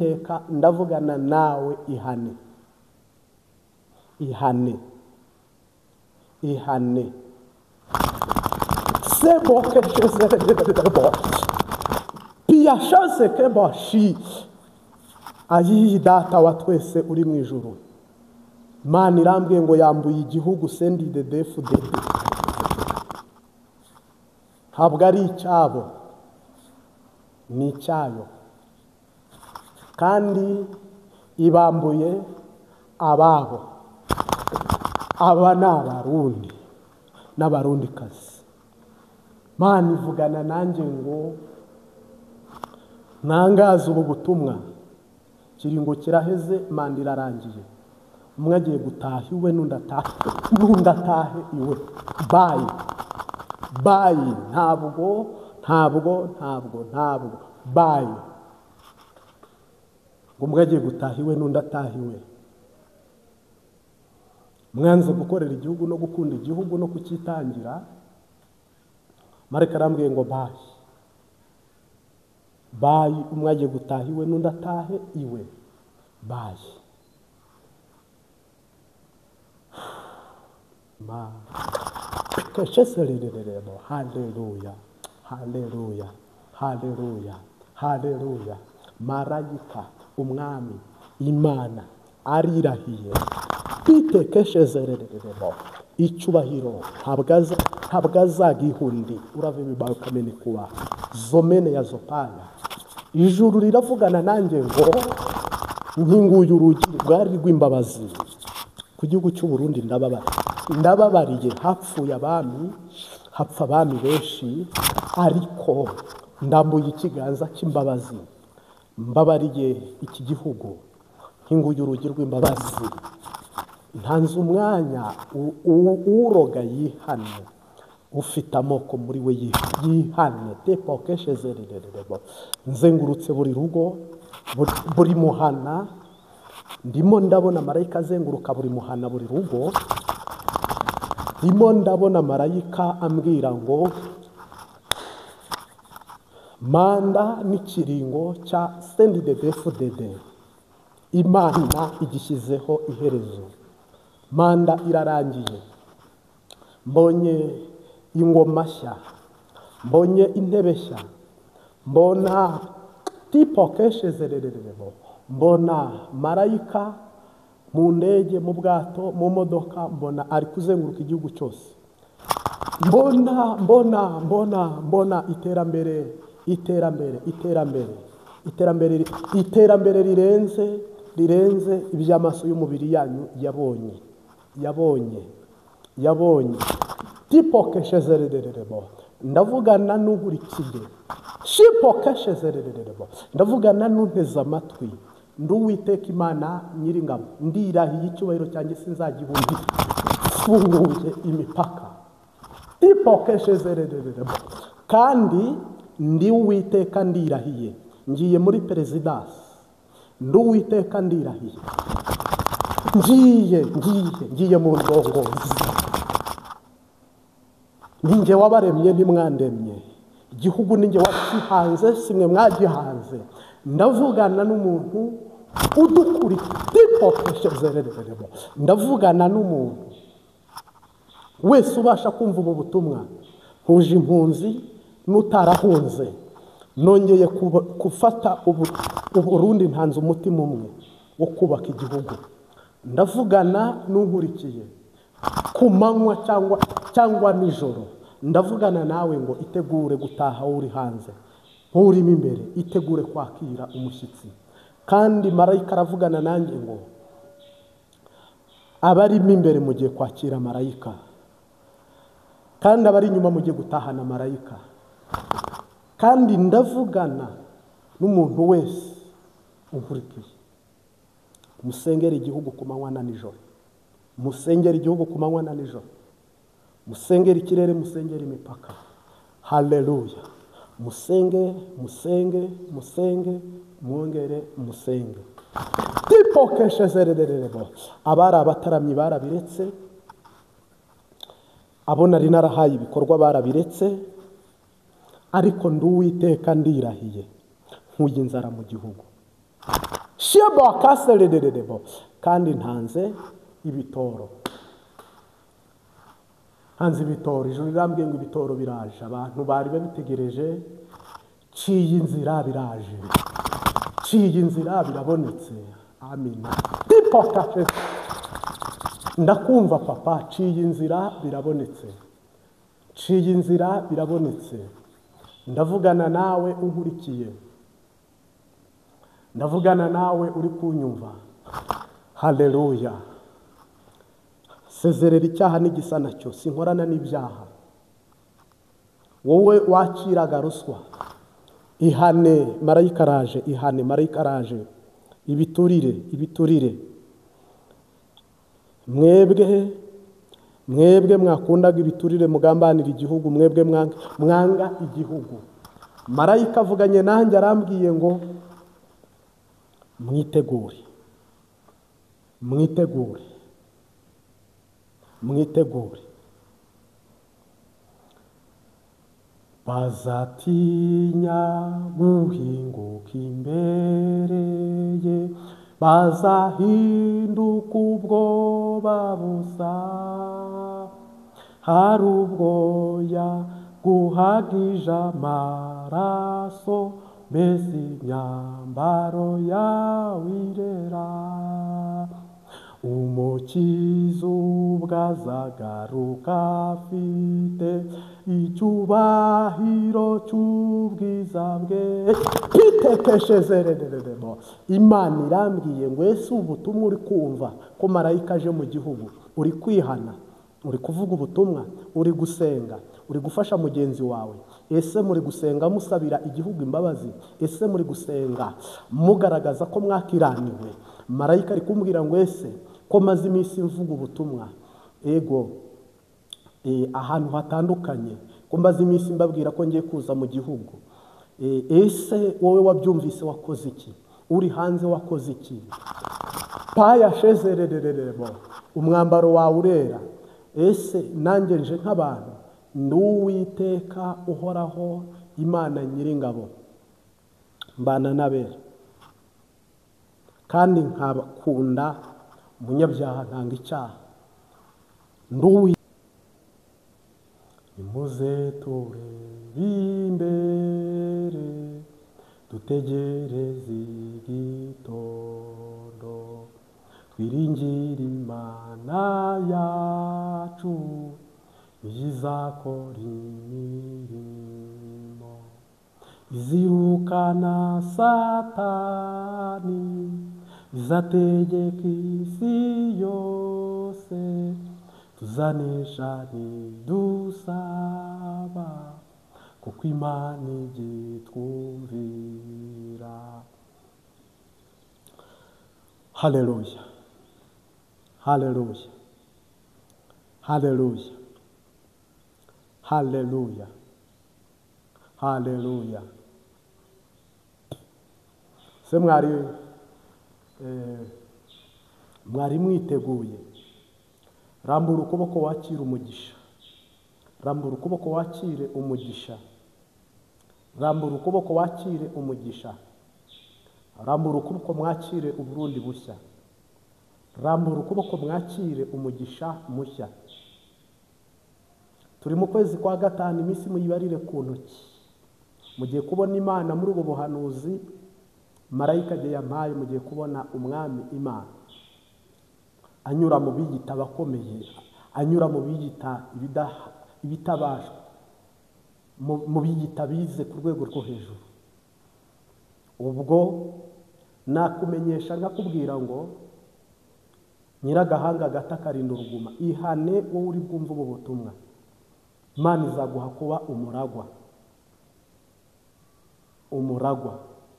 Uwiteka ndavugana nawe ihane sebo keshezerebo pia chose keboshi ayi data wa twese uri mu ijuru. Imana irambwiye ngo yambuye igihugu sendi de defudede, ntabwo ari icyabo ni icyayo, kandi ibambuye ababo. Aba ni abarundi n'abarundikazi. Imana ivugana nanjye ngo ntangaze ubu butumwa, kiringo kiraheze, manda irarangiye. Umwe agiye gutaha iwe, n'undi atahe iwe. Bayi ntabwo bayi ngo umwe agiye gutaha iwe, n'undi ataha iwe. Mwanze gukorera igihugu no gukunda igihugu no kukitangira. Mareka arambwiye ngo bayi umwe agiye gutaha iwe, n'undi atahe iwe. Bayi kesheserererebo. Haleluya. Marayika umwami Imana arirahiye bite keshezerererebo. Icyubahiro ntabwo azagihundi urave bibaye kamene kuba zomene ya zopaya. Ijuru riravugana nanjye ngo nkinguye urugi rwari rw'imbabazi ku gihugu cy'u Burundi. Ndababariye, hapfuye abami, hapfa abami benshi, ariko ndambuye ikiganza cy'imbabazi, mbabariye iki gihugu, nkinguye urugi rw'imbabazi. Ntanze umwanya uroga yihane, ufite amoko muri we yihane. Tepokeshezererebo. Nzengurutse buri rugo, buri muhana, ndimo ndabona marayika azenguruka buri muhana, buri rugo. Ndimo ndabona marayika ambwira ngo manda n'ikiringo cya sendi de defudede Imana igishyizeho iherezo. Manda irarangiye. Mbonye ingoma nshya, mbonye intebe nshya, mbona tipokeshezererebo, mbona marayika mu ndege, mu bwato, mu modoka, mbona ari kuzenguruka igihugu cyose. Mbona iterambere rirenze iby'amaso y'umubiri yanyu yabonye. Tipokeshezererebo. Ndavugana n'unkurikiye. Shipokeshezererebo. Ndavugana n'unteze amatwi. Nduwiteka Imana Nyiringabo, ndirahiye icyubahiro cyanjye sinzagihundi, funguye imipaka. Tipokeshezererebo. Kandi ndi Uwiteka ndirahiye, ngiye muri perezidansi. Nduwiteka ndirahiye, ngiye mu ndongozi. Ninjye wabaremye ntimwandemye, igihugu ninjye wakihanze simwe mwagihanze. Ndavugana n'umuntu udukurikira. Tipokeshezererebo. Ndavugana n'umuntu wese ubasha kumva ubu butumwa, huje impunzi n'utarahunze. Nongeye gufata Uburundi, ntanze umutima umwe wo kubaka igihugu. Ndavugana n'unkurikiye ku manywa cyangwa nijoro. Ndavugana nawe ngo itegure gutaha uri hanze, urimo imbere itegure kwakira umushyitsi. Kandi marayika aravugana nanjye ngo abarimo imbere mugiye kwakira marayika, kandi abari inyuma mugiye gutahana marayika. Kandi ndavugana n'umuntu wese unkurikiye. Musengera igihugu ku manywa na nijoro, musengera igihugu ku manywa na nijoro, musengera ikirere, musengera imipaka. Haleluya. Musenge, mwongere musenge. Tipokeshezererebo. Abari abataramyi barabiretse, abo nari narahaye ibikorwa barabiretse, ariko Nduwiteka ndirahiye nkuye inzara mu gihugu. sheba kaserererebo kandi ntanze ibitoro. Hanze ibitoro, ijuru rirambwiye ngo ibitoro biraje. Abantu bari babitegereje, ciye inzira biraje, ciye inzira birabonetse. Amina. Tipokashe. Ndakumva papa, ciye inzira birabonetse, ciye inzira birabonetse. Ndavugana nawe unkurikiye, ndavugana nawe uri kunyumva. Haleluya. Sezerera icyaha n'igisa nacyo, sinkorana n'ibyaha. Wowe wakiraga ruswa, ihane, marayika araje, ihane, marayika araje. Ibiturire. Mwebwe mwakundaga ibiturire, mugambanira igihugu, mwebwe mwanga igihugu. Marayika avuganye nanjye arambwiye ngo mwitegure. Bazatinya guhinguka imbere ye, bazahinduka ubwoba busa, hari ubwo yaguhagije amaraso, mbese imyambaro yawe irera. Umukiza ubwo azagaruka afite icyubahiro cy'ubwiza bwe. Pitekeshezerereremo. Imana irambwiye ngo ese ubutumwa uri kumva ko marayika aje mu gihugu, uri kwihana, uri kuvuga ubutumwa, uri gusenga, uri gufasha mugenzi wawe. Ese muri gusenga musabira igihugu imbabazi? Ese muri gusenga mugaragaza ko mwakiraniwe? Marayika ari kumbwira ngo ese ko maze iminsi mvuga ubutumwa ego ahantu hatandukanye, ko maze iminsi mbabwira ko ngiye kuza mu gihugu, ese wowe wabyumvise wakoze iki? Uri hanze wakoze iki? Payashezerererebo, umwambaro wawe urera. Ese nanjye nje nk'abantu, ndi Uwiteka uhoraho, Imana Nyiringabo, mbana n'abera kandi nkabakunda umunyabyaha, ntanga icyaha. Nimuze turebe imbere, dutegereze igitondo, twiringire Imana yacu, izakora imirimo, izirukana Satani, izategeka isi yose, tuzanesha nidusaba, kuko Imana igitwumvira. Haleluya, haleluya, haleluya, haleluya, haleluya. Se mwari mwiteguye? Rambura ukuboko wakire umugisha, rambura ukuboko wakire umugisha, rambura ukuboko wakire umugisha, rambura ukuboko mwakire uburundi bushya, rambura ukuboko mwakire umugisha mushya. Turi mu kwezi kwa gatanu, iminsi muyibarire ku ntoki. Mugiye kubona Imana muri ubu buhanuzi marayika agiye yampaye. Mugiye kubona umwami Imana anyura mu biyita abakomeye, anyura mu biyita ibitabashwa, mu biyita bize ku rwego rwo hejuru. Ubwo nakumenyesha nkakubwira ngo nyiragahanga gata karinda uruguma. Ihane wowe uri bwumva ubu butumwa, Imana izaguha kuba umuragwa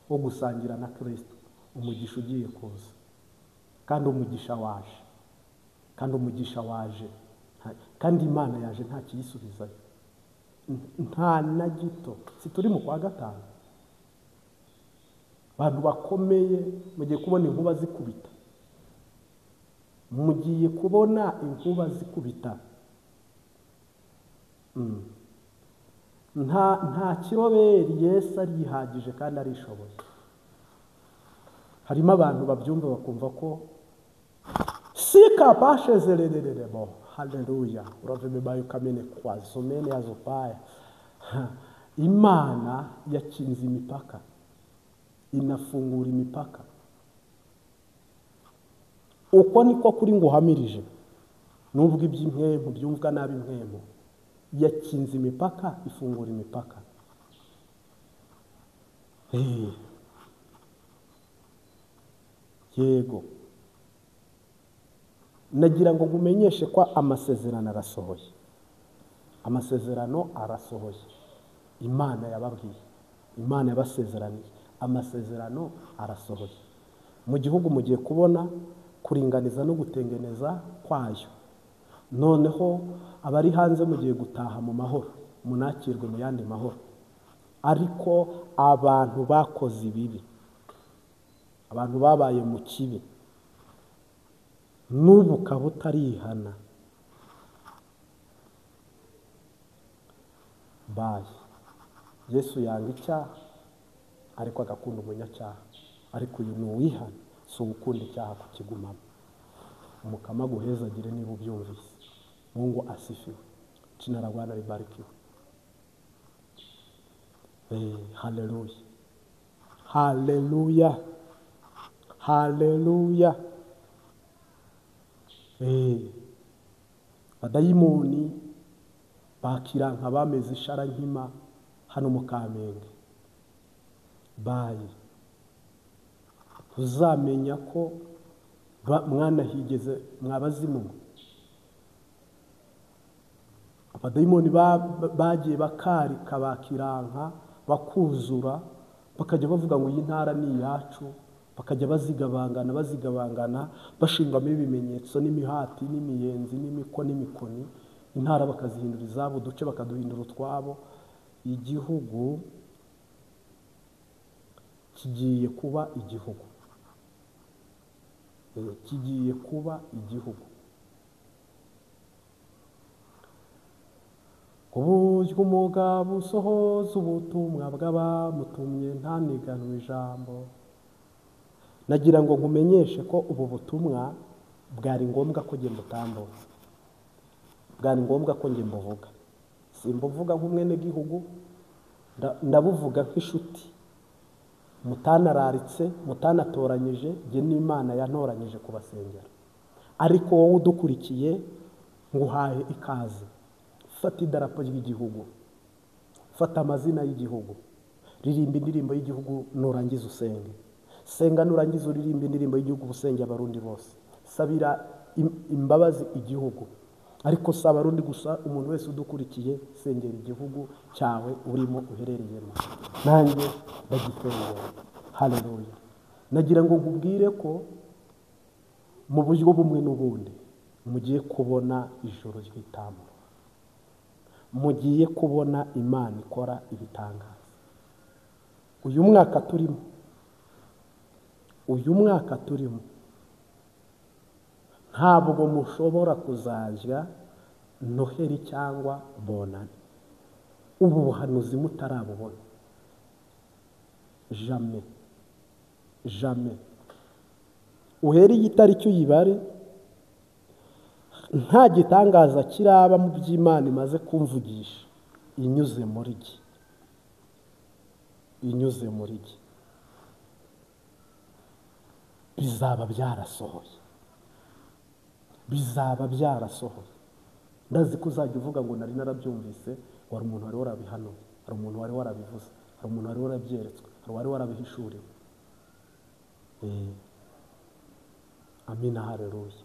wo gusangira na Kristo umugisha ugiye kuza. Kandi umugisha waje, kandi umugisha waje, kandi Imana yaje nta kiyisubizayo, nta na gito. Si turi mu kwa gatanu? Abantu bakomeye mugiye kubona inkuba zikubita, mugiye kubona inkuba zikubita. Nta kiroberi Yesu arihagije kandi arishoboye. harimo abantu babyumva bakumva ko sika pashezerererebo haleluya uraveme ukamene kwa zomene yazopaya. Imana yakinze imipaka, inafungura imipaka. Uko niko kuri nguhamirije, nubwo iby'impwemu byumvwa nabi impwemu, yakinze imipaka, ifungura imipaka. Yego, nagira ngo ngumenyeshe ko amasezerano arasohoye. Amasezerano arasohoye. Imana yababwiye, Imana yabasezeraniye, amasezerano arasohoye. Mu gihugu mugiye kubona kuringaniza no gutengeneza kwayo. Noneho abari hanze mugiye gutaha mu mahoro, munakirwe mu yandi mahoro. Ariko abantu bakoze ibibi, abantu babaye mu kibi, n'ubu ukaba utarihana, baye. Yesu yanga icyaha ariko agakunda umunyacyaha. Ariko uyu ni uwihana, si ugukunda icyaha kukigumamo. Umukama guhezagire niba ubyumvise. Mungu asifiwe, jina la Bwana libarikiwe. Haleluya, haleluya, haleluya. Abadayimoni bakiranka bameze ishara nkima hano mu Kamenge. Baye uzamenya ko mwana higeze mwabazimu. Abadayimoni bagiye bakarika bakiranka bakuzura, bakajya bavuga ngo iyi ntara ni iyacu, bakajya bazigabangana bashingamo ibimenyetso n'imihati n'imiyenzi n'imiko n'imikoni. Intara bakazihindura izabo, uduce bakaduhindura utwabo. Igihugu kigiye kuba igihugu, kigiye kuba igihugu. Uburyo umugabo usohoza ubutumwa bw'abamutumye ntaniganwe ijambo. Nagira ngo nkumenyeshe ko ubu butumwa bwari ngombwa ko njye mbutambutsa, bwari ngombwa ko njye mbuvuga. Simbuvuga nk'umwene gihugu, ndabuvuga nk'inshuti mutanararitse, mutanatoranyije, njye n'Imana yantoranyije kubasengera. Ariko wowe udukurikiye nguhaye ikaze. Fata idarapo ry'igihugu, fata amazina y'igihugu, ririmba indirimbo y'igihugu nurangiza usenge. Senga nurangiza uririmba indirimbo y'igihugu usenge abarundi bose. Sabira imbabazi igihugu. Ariko si abarundi gusa, umuntu wese udukurikiye, sengera igihugu cyawe urimo uherereyemo. Nanjye ndagisengera. Haleluya. Nagira ngo nkubwire ko mu buryo bumwe n'ubundi mugiye kubona ijoro ry'itambo, mugiye kubona Imana ikora ibitangaza. Uyu mwaka turimo ntabwo mushobora kuzajya Noheri cyangwa Bonane ubu buhanuzi mutarabubona. Jamais, jamais. Uhereye itariki uyibare, nta gitangaza kiraba mu by'Imana imaze kumvugisha inyuze muri iki, inyuze muri iki. Bizaba byarasohoye, bizaba byarasohoye. Ndazi ko uzajya uvuga ngo nari narabyumvise, wari umuntu wari warabihanuye, hari umuntu wari warabivuze, hari umuntu wari warabyeretswe, hari wari warabihishuriwe. Amina, haleluya.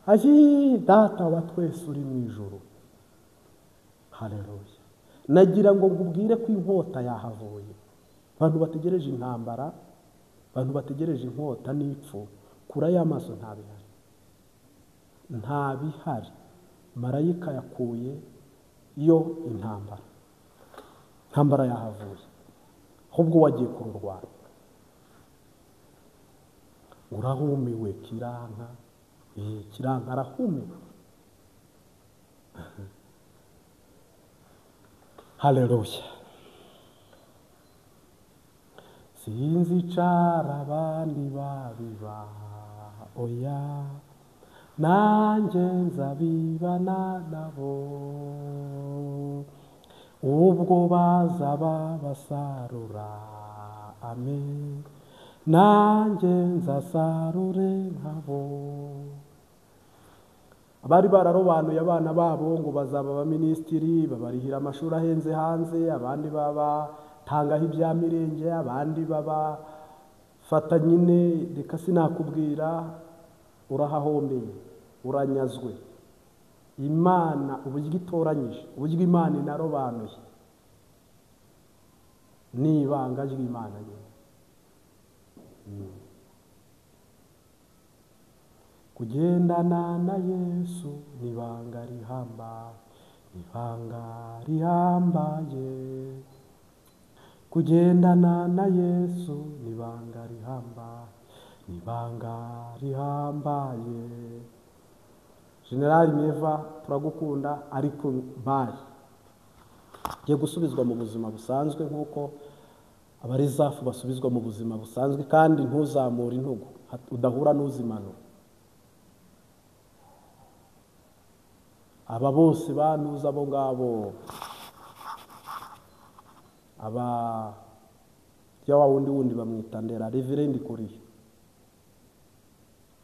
Aji data wa twese uri mu ijuru, haleluya. Nagira ngo ngubwire ko inkota yahavuye. Abantu bategereje intambara, abantu bategereje inkota n'ipfu, kura y'amaso ntabihari, ntabihari. Marayika yakuye yo intambara yahavuye, ahubwo wagiye kururwana. Urahumiwe kiranka, kiranka arahumiwe. Haleluya. sinzicara abandi babiba, oya nanjye nzabibana nabo, ubwo bazaba basarura, amen, nanjye nzasarure nkabo. Abari bararobanuye abana babo ngo bazaba abaminisitiri, babarihira amashuri ahenze hanze, abandi babatangaho ibya mirenge, abandi babafata nyine, reka sinakubwira, urahahombeye, uranyazwe. Imana uburyo itoranyije, uburyo Imana inarobanuye, ni ibanga ry'Imana nyine. Kugendana na Yesu ni ibanga rihambaye, ibanga rihambaye. Kugendana na Yesu ni ibanga rihambaye, ibanga rihambaye. General Neva turagukunda, ariko bye giye gusubizwa mu buzima busanzwe nk'uko abarizafu basubizwa mu buzima busanzwe, kandi ntuzamure intugu udahura n'uzimanura. Aba bose banuza abo ngabo, aba ya wundi bamwita Ndera Reverend Kuriye,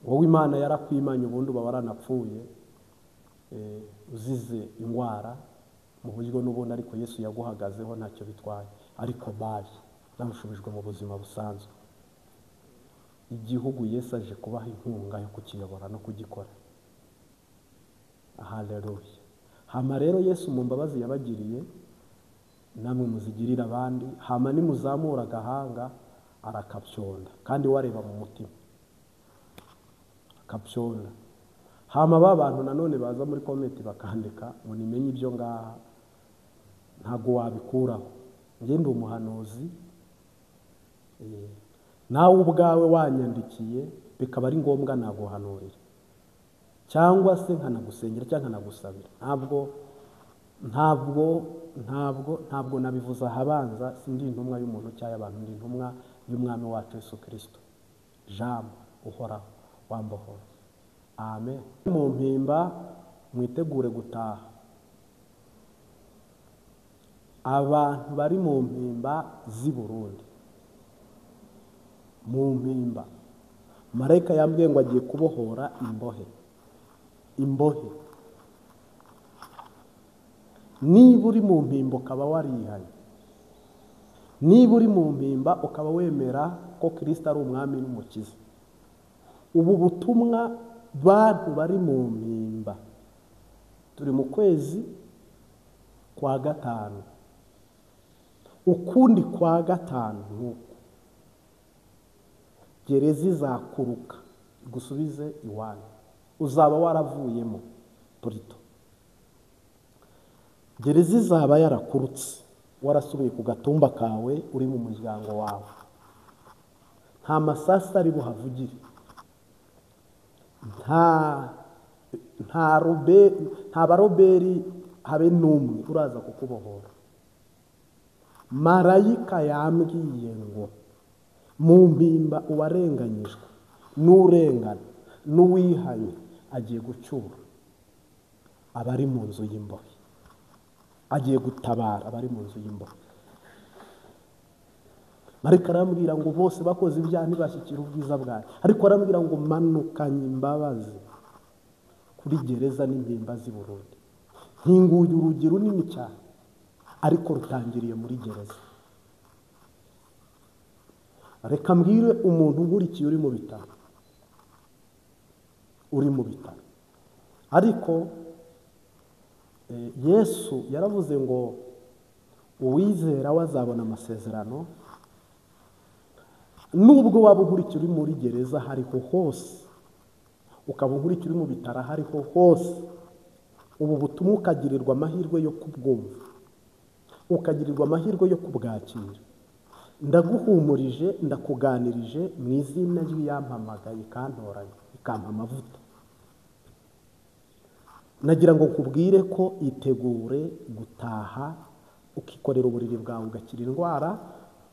wowe Imana yarakwimanye ubundi uba waranapfuye uzize indwara mu buryo n'ubundi, ariko Yesu yaguhagazeho ntacyo bitwaye. Ariko bayi namushubijwe mu buzima busanzwe. Igihugu Yesu aje kubaha inkunga yo kukiyobora no kugikora. Haleluya. Hama rero Yesu mu mbabazi yabagiriye namwe muzigirira abandi, hama nimuzamura agahanga arakabyonda, kandi wareba mu mutima akabyonda. Hama bantu nanone baza muri komenti bakandika ngo nimenye ibyo ngaha, ntago wabikuraho. Njye ndi umuhanuzi, nawe ubwawe wanyandikiye bikaba ari ngombwa naguhanurira, cyangwa se nkanagusengera cyangwa nkanagusabira. Ntabwo nabivuze ahabanza. Sindi intumwa y'umuntu cyangwa abantu, ndi intumwa y'umwami wacu Yesu Kristo, jambo uhoraho wambohora. Amen. Mu mpimba mwitegure gutaha. Abantu bari mu mpimba z'i Burundi, mu mpimba marayika yambwiye ngo agiye kubohora imbohe. Niba uri mu mpimba ukaba warihanye, niba uri mu mpimba ukaba wemera ko Kristo ari umwami n'umukiza, ubu butumwa bantu bari mu mpimba, turi mu kwezi kwa gatanu, ukundi kwa gatanu nk'uko gereza izakuruka gusubize iwanyu, uzaba waravuyemo purito. Gereza izaba yarakurutse, warasubiye ku gatumba kawe, uri mu muryango wawe, nta masasa ari buhavugire, nta baroberi habe n'umwe uraza kukubohora. Marayika yambwiye ngo mu mpimba uwarenganyijwe n'urengana n'uwihanye agiye gucyura abari mu nzu y'imbohe, agiye gutabara abari mu nzu y'imbohe. Marayika arambwira ngo bose bakoze ibyaha ntibashyikira ubwiza bwawe, ariko arambwira ngo manukanye imbabazi kuri gereza n'impimba z'i Burundi. Nkinguye urugi runini cyane, ariko rutangiriye muri gereza. Reka mbwire umuntu nkurikiye uri mu bitaro, ariko Yesu yaravuze ngo uwizera wazabona amasezerano. Nubwo waba nkurikiye uri muri gereza hariho hose, ukaba nkurikiye uri mu bitaro hariho hose, ubu butumwa ukagirirwa amahirwe yo kubwumva, ukagirirwa amahirwe yo kubwakira, ndaguhumurije, ndakuganirije mu izina ry'iyampamagaye ikantoranya ikampa amavuta. Nagira ngo nkubwire ko itegure gutaha, ukikorera uburiri bwawe ugakira indwara,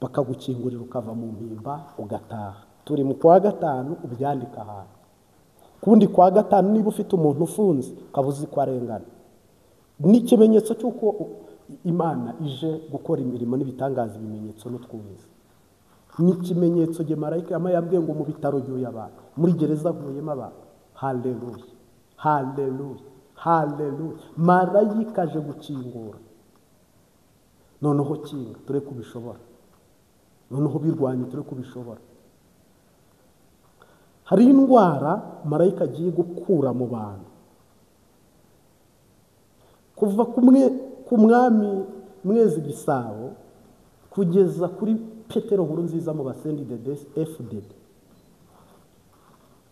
bakagukingurira ukava mu mpimba ugataha. Turi mu kwa gatanu ubyandika ahantu. Kundi kwa gatanu niba ufite umuntu ufunze ukaba uzi ko arengana, ni ikimenyetso cy'uko Imana ije gukora imirimo n'ibitangaza, ibimenyetso n'utwumizi. Ni ikimenyetso ge marayika yabwiye ngo mu bitaro byuye abantu, muri gereza havuyemo abantu. Haleluya, haleluya, haleluya. Marayika aje gukingura. Noneho kinga ture kubishobora, noneho birwanye ture kubishobora. Hari indwara marayika agiye gukura mu bantu, kuva ku mwami Mwezi Gisabo kugeza kuri Petero Nkurunziza mu basendide FDD.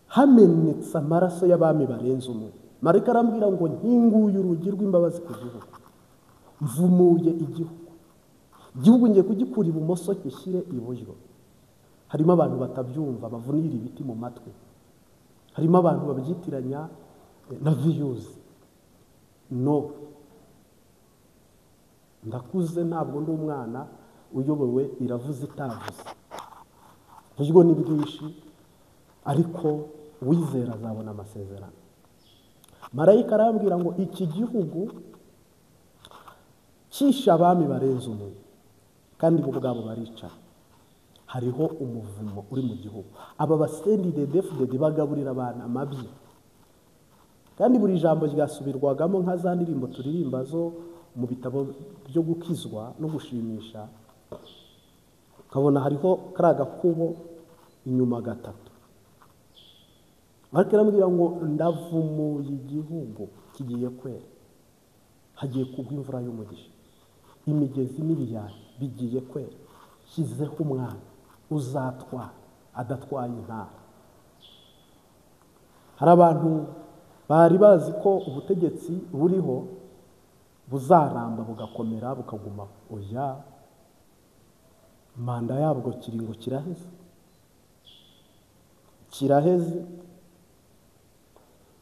Hamenetse amaraso y'abami barenze umwe. Marayika arambwira ngo nkinguye urugi rw'imbabazi ku gihugu, mvumuye igihugu ngiye kugikura ibumoso gishyire iburyo. Harimo abantu batabyumva bavunira ibiti mu matwi, harimo abantu babyitiranya na viyuzi. No, ndakuze ntabwo ndi umwana uyobowe iravuze itavuze. Uburyo ni bwinshi, ariko wizera azabona amasezerano. Marayika arambwira ngo iki gihugu cyishe abami barenze umwe, kandi bo ubwabo barica. Hariho umuvumo uri mu gihugu. Aba basendide FDD bagaburira abantu amabyi, kandi buri jambo ryasubirwagamo nka za ndirimbo turirimba zo mu bitabo byo gukizwa no gushimisha. Ukabona hariho karaga kubo inyuma gatatu. Marayika arambwira ngo ndavumuye igihugu kigiye kwera, hagiye kugwa imvura y'umugisha, imigezi n'ibiyaya bigiye kwera. Shyizeho umwana uzatwara adatwaye intara. Hari abantu bari bazi ko ubutegetsi buriho buzaramba bugakomera bukaguma. Oya, manda yabwo kiringo kiraheze.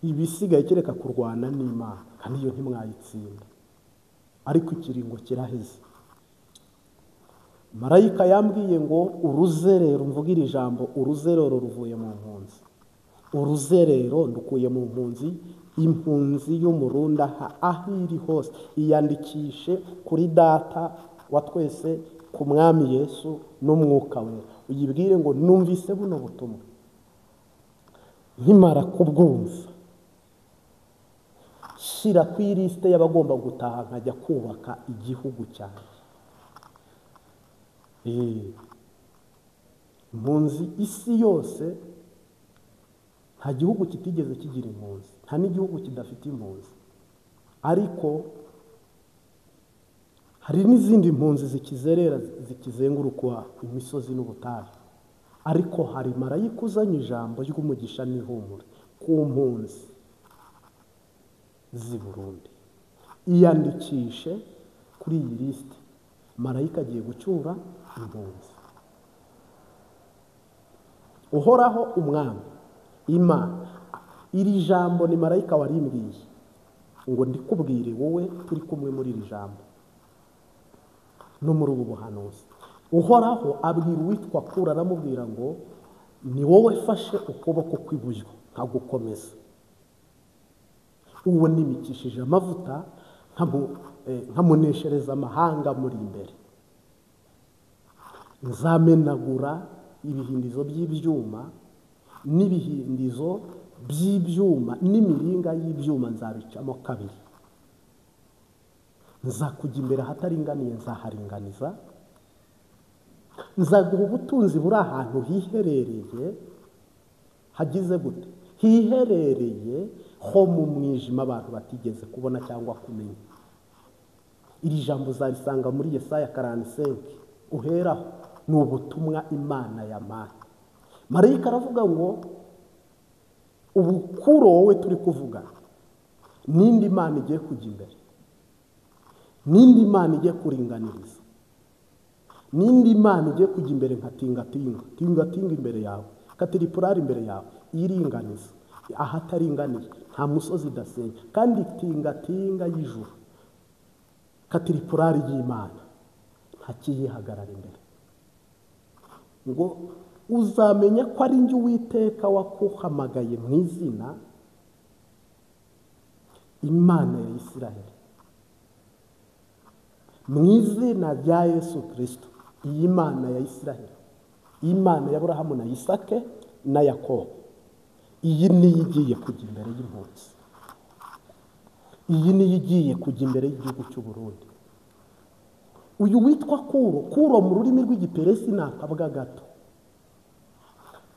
Ibisigaye kereka kurwana n'Imana, kandi iyo ntimwayitsinda, ariko ikiringo kiraheze. Marayika yambwiye ngo uruzerero, mvuga iri jambo, uruzerero ruvuye mu mpunzi. Uruzerero ndukuye mu mpunzi. Impunzi y'Umurundi aho iri hose iyandikishe kuri Data wa twese, ku Mwami Yesu n'Umwuka we. Uyibwire ngo numvise buno butumwa, nkimara kubwumva shyira ku ilisite y'abagomba gutaha nkajya kubaka igihugu cyanjye. Impunzi isi yose, nta gihugu kitigeze kigira impunzi, nta n'igihugu kidafite impunzi. Ariko hari n'izindi mpunzi zikizerera zikizengurukwa imisozi n'ubutayu. Ariko hari marayika uzanye ijambo ry'umugisha n'ihumure ku mpunzi z'i Burundi. Iyandikishe kuri iyi lisite. Marayika agiye gucyura impunzi. Uhoraho umwami Imana, iri jambo ni marayika warimbwiye ngo ndikubwire wowe turi kumwe muri iri jambo no muri ubu buhanuzi. Uhoraho abwira uwitwa Kura, aramubwira ngo ni wowe fashe ukuboko kw'iburyo nkagukomeza. Uwo nimikishije amavuta nkamuneshereza amahanga muri imbere. Nzamenagura ibihindizo by'ibyuma n'ibihindizo by'ibyuma n'imiringa y'ibyuma nzabicamo kabiri. Nzakujya imbere ahataringaniye nzaharinganiza. Nzaguha ubutunzi buri ahantu hiherereye. Hagize gute? Hiherereye ho mu mwijima abantu batigeze kubona cyangwa kumenya. Iri jambo uzarisanga muri Yesaya 45. Uheraho ni ubutumwa Imana yamaye. Marayika aravuga ngo ubukuro wowe turi kuvuga, n'indi Imana igiye kujya imbere, n'indi Imana igiye kuringaniriza, n'indi Imana igiye kujya imbere nka tingatinga imbere yawe, katiripurari imbere yawe, iringaniza ahataringaniye, nta musozi idasenya, kandi tingatinga y'ijuru, katiripurari y'Imana nta kiyihagarara imbere. ngo uzamenya ko ari njye Uwiteka wakuhamagaye mu izina, Imana ya Isiraheli, mu izina rya Yesu Kristo, iyi Mana ya Isiraheli, Imana ya Aburahamu na Isake na Yakobo. Iyi niyo igiye kujya imbere y'impunzi, iyi niyo igiye kujya imbere y'igihugu cy'u Burundi. Uyu witwa Kuro mu rurimi rw'igiperesi ni akabwa gato.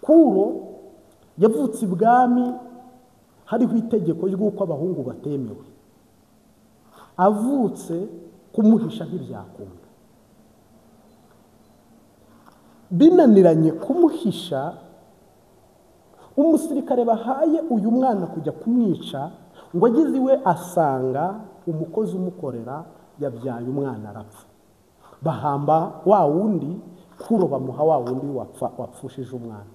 Kuro yavutse ibwami hariho itegeko ry'uko abahungu batemewe. Avutse kumuhisha ntibyakunda. Binaniranye kumuhisha, umusirikare bahaye uyu mwana kujya kumwica, ngo ageze iwe asanga umukozi umukorera yabyaye umwana arapfa. Bahamba wa wundi, Kuro bamuha wa wundi wapfushije umwana.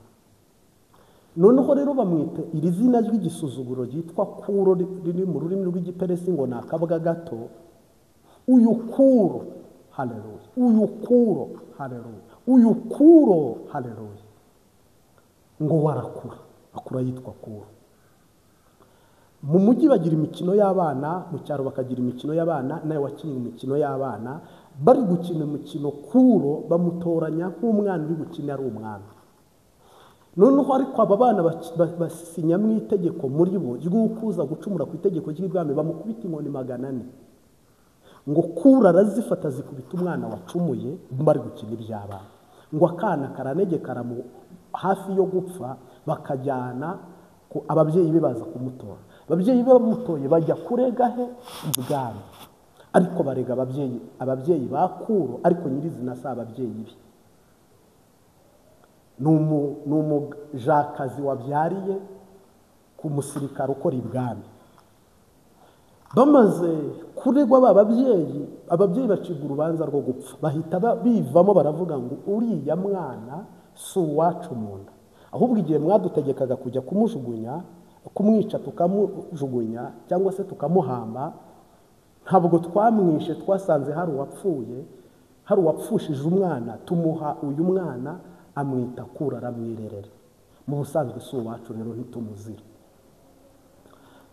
Noneho rero bamwita iri zina ry'igisuzuguro ryitwa Kuro, riri mu rurimi rw'igiperesi ngo ni akabwa gato. Uyu Kuro, haleluya, uyu Kuro, haleluya, uyu Kuro, haleluya, ngo warakura, akura yitwa Kuro. Mu mujyi bagira imikino y'abana, mu cyaro bakagira imikino y'abana. Nawe wakinnye imikino y'abana, bari gukina umukino Kuro bamutoranya nk'umwana uri gukina ari umwana. Noneho ariko aba bana basinya mu itegeko muri bo ry'ukuza gucumura ku itegeko ry'ibwami, bamukubita inkoni 400. Ngo Kuro arazifata zikubita umwana wacumuye bari gukina iby'abana. Ngo akana karanegekara hafi yo gupfa, bakajyana ababyeyi be baza kumutora. Ababyeyi be bamutoye bajya kurega he? Ibwami. Ariko barega ababyeyi ba Kuro, ariko nyirizina si ababyeyi be. N'umujakazi wabyariye ku musirikare ukora ibwami. Bamaze kuregwa ababyeyi bacibwa urubanza rwo gupfa. Bahita bivamo baravuga ngo uriya mwana si uwacu mu nda, ahubwo igihe mwadutegekaga kujya kumujugunya, kumwica tukamujugunya cyangwa se tukamuhamba, ntabwo twamwishe, twasanze hari uwapfuye, hari uwapfushije umwana, tumuha uyu mwana amwita Kuro aramwirerera. Mu busanzwe si uwacu rero ntitumuzira.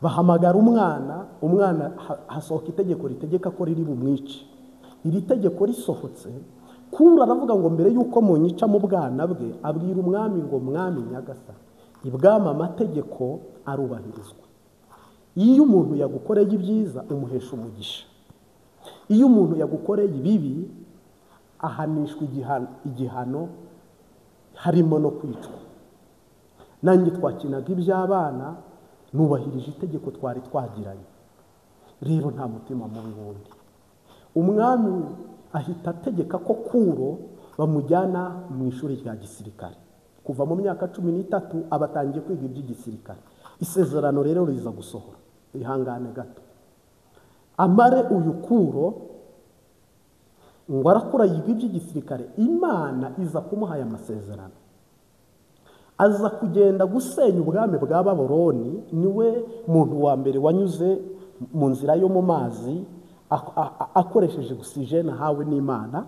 Bahamagara umwana hasohoka itegeko ritegeka ko riri bumwice. Iri tegeko risohotse, Kuro aravuga ngo mbere yuko munyica mu bwana bwe, abwira umwami ngo mwami nyagasa, ibwami amategeko arubahirizwa. Iyo umuntu yagukoreye ibyiza umuhesha umugisha, iyo umuntu yagukoreye ibibi ahanishwa igihano harimo no kwicwa. Nanjye twakinaga iby'abana, nubahirije itegeko twari twagiranye. Rero nta mutima mubi wundi. Umwami ahita ategeka ko Kuro bamujyana mu ishuri rya gisirikare. Kuva mu myaka 13 abatangiye kwiga iby'igisirikare. Isezerano rero riza gusohora. Ihangane gato. Amare uyu Kuro ngo arakura yiga iby'igisirikare, Imana iza kumuha amasezerano. Aza kugenda gusenya ubwami bwa Babuloni. Niwe muntu wa mbere wanyuze mu nzira yo mu mazi akoresheje oxygene hawe n'Imana,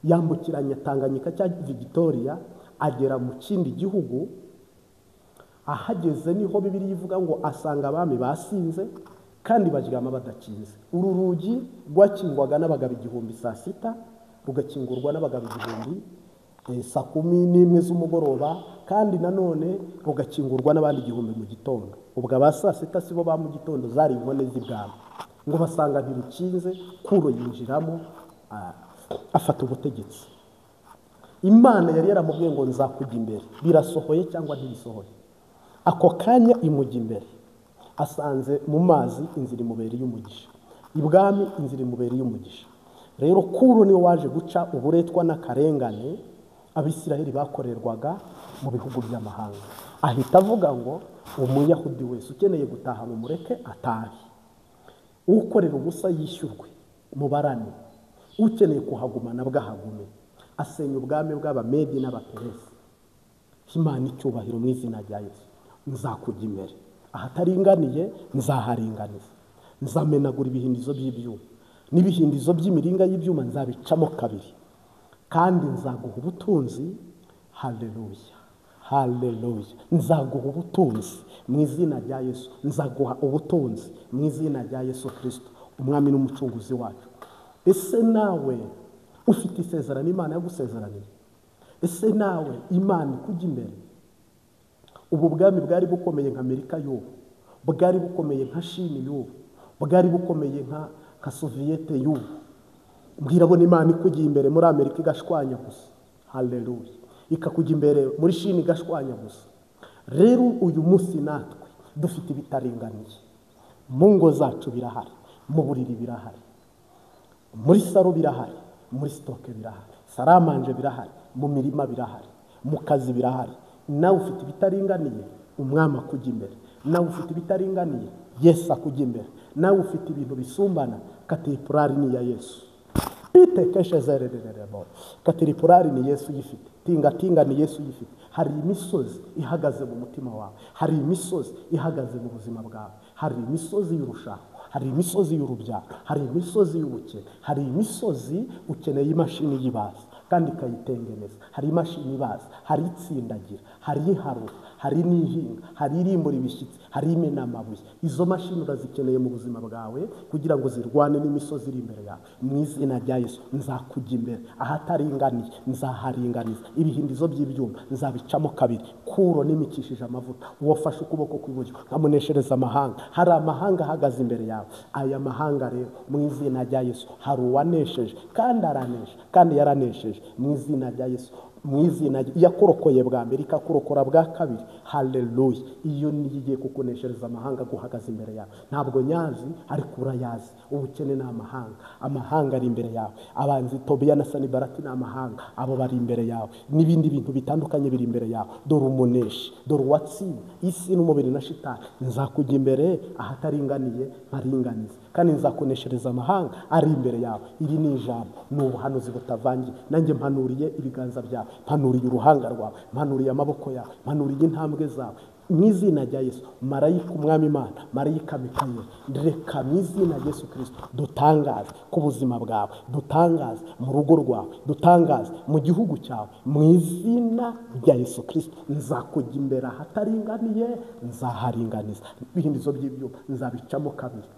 yambukiranya Tanganyika cya Victoria agera mu kindi gihugu. Ahageze niho Bibiliya ivuga ngo asanga abami basinze kandi baryama badakinze. Uru rugi rwakingwaga n'abagabo 1000 saa 6, rugakingurwa n'abagabo 1000 saa 11 z'umugoroba, kandi nanone rugakingurwa n'abandi 1000 mu gitondo. Ubwo aba saa 6 sibo ba mu gitondo zari inkone z'ibwami. Ngo basanga ntirukinze, Kuro yinjiramo afata ubutegetsi. Imana yari yaramubwiye ngo nzakujya imbere. Birasohoye cyangwa ntibisohoye? Ako kanya imujya imbere. Asanze mu mazi inzira imubereye umugisha, ibwami inzira imubereye umugisha. Rero Kuro niwe waje guca uburetwa n'akarengane Abisiraheli bakorerwaga mu bihugu by'amahanga. Ahita avuga ngo umuyahudi wese ukeneye gutaha mu mureke atahe, ukorera ubusa yishyurwe mubarane, ukeneye kuhagumana bwahagume. Asenya ubwami bw'Abamedi n'Abaperesi. Imana icyubahiro mu izina rya Yesu. Nzakujya imbere, ahataringaniye nzaharinganiza, nzamenagura ibihindizo by'ibyuma n'ibihindizo by'imiringa y'ibyuma nzabicamo kabiri, kandi nzaguha ubutunzi haleluya, haleluya. Nzaguha ubutunzi mu izina rya Yesu, nzaguha ubutunzi mu izina rya Yesu Kristo, umwami n'umucunguzi wacu. Ese nawe ufite isezerano Imana yagusezeraniye? Ese nawe Imana ikujya imbere? Ubu bwami bwari bukomeye nka Amerika y'ubu, bwari bukomeye nka Shini y'ubu, bwari bukomeye nka Soviyete y'ubu. Mbwirabona Imana ikujya imbere muri Amerika igashwanya gusa, haleluya, ikakujya imbere muri Shini igashwanya gusa. Rero uyu munsi natwe dufite ibitaringaniye, mu ngo zacu birahari, mu buriri birahari, muri saro birahari, muri stoke birahari, saramanje birahari, mu mirima birahari, mu kazi birahari. Nawe ufite ibitaringaniye, umwami akujya imbere. Nawe ufite ibitaringaniye, Yesu akujya imbere. Nawe ufite ibintu bisumbana, katiripurari ni ya Yesu. Katiripurari ni Yesu uyifite, tingatinga ni Yesu uyifite. Hari imisozi ihagaze mu mutima wawe, hari imisozi ihagaze mu buzima bwawe, hari imisozi y'urushako, hari imisozi y'urubyaro, hari imisozi y'ubukene, hari imisozi ukeneye imashini yibaza kandi ikayitengeneza. Hari imashini ibaza, hari itsindagira, hari iharura, hari n'ihinga, hari irimbura ibishyitsi, hari imena amabuye. Izo mashini urazikeneye mu buzima bwawe kugira ngo zirwane n'imisozi iri imbere yawe. Mu izina rya Yesu nzakujya imbere, ahataringaniye nzaharinganiza, ibihindizo by'ibyuma nzabicamo kabiri, kuro nimikishije amavuta. Wafashe ukuboko kw'iburyo nkamuneshereza amahanga. Hari amahanga ahagaze imbere yawe. Aya mahanga rero mu izina rya Yesu hari uwanesheje kandi aranesha kandi yaranesheje mu izina rya Yesu. Mu izina yakorokoye bwa mbere ikakurokora bwa kabiri, haleluya. Iyo nigiye kukuneshereza amahanga guhagaze imbere yawe. Ntabwo nyazi ariko urayazi. Ubukene ni amahanga, amahanga ari imbere yawe. Abanzi Tobiya na Sanibarati ni amahanga, abo bari imbere yawe. N'ibindi bintu bitandukanye biri imbere yawe. Dore umuneshi, dore uwatsinze isi n'umubiri na shitani. Nzakujya imbere ahataringaniye nkaringaniza, kandi nzakuneshereza amahanga ari imbere yawe. Iri ni ijambo, ni ubuhanuzi butavangiye. Nanjye mpanuriye ibiganza byawe, mpanuriye uruhanga rwawe, mpanuriye amaboko yawe, mpanuriye intambwe zawe mu izina rya Yesu. Marayika umwami Imana, marayika Mikayeli, reka mu izina rya Yesu Kristo dutangaze ku buzima bwawe, dutangaze mu rugo rwawe, dutangaze mu gihugu cyawe. Mu izina rya Yesu Kristo nzakujya imbere ahataringaniye nzaharinganiza. Ibihindizo by'ibyuma nzabicamo kabiri.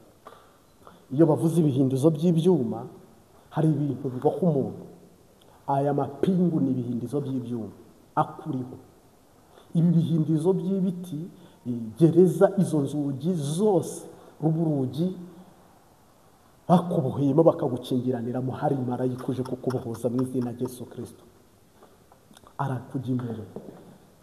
Iyo bavuze ibihindizo by'ibyuma hari ibintu bibaho umuntu. Aya mapingu ni ibihindizo by'ibyuma akuriho. Ibi bihindizo by'ibiti, gereza, izo nzugi zose, urugi bakuboheyemo bakagukingiraniramo, hari marayika uje kukubohoza mu izina rya Yesu Kristo. Arakujya imbere,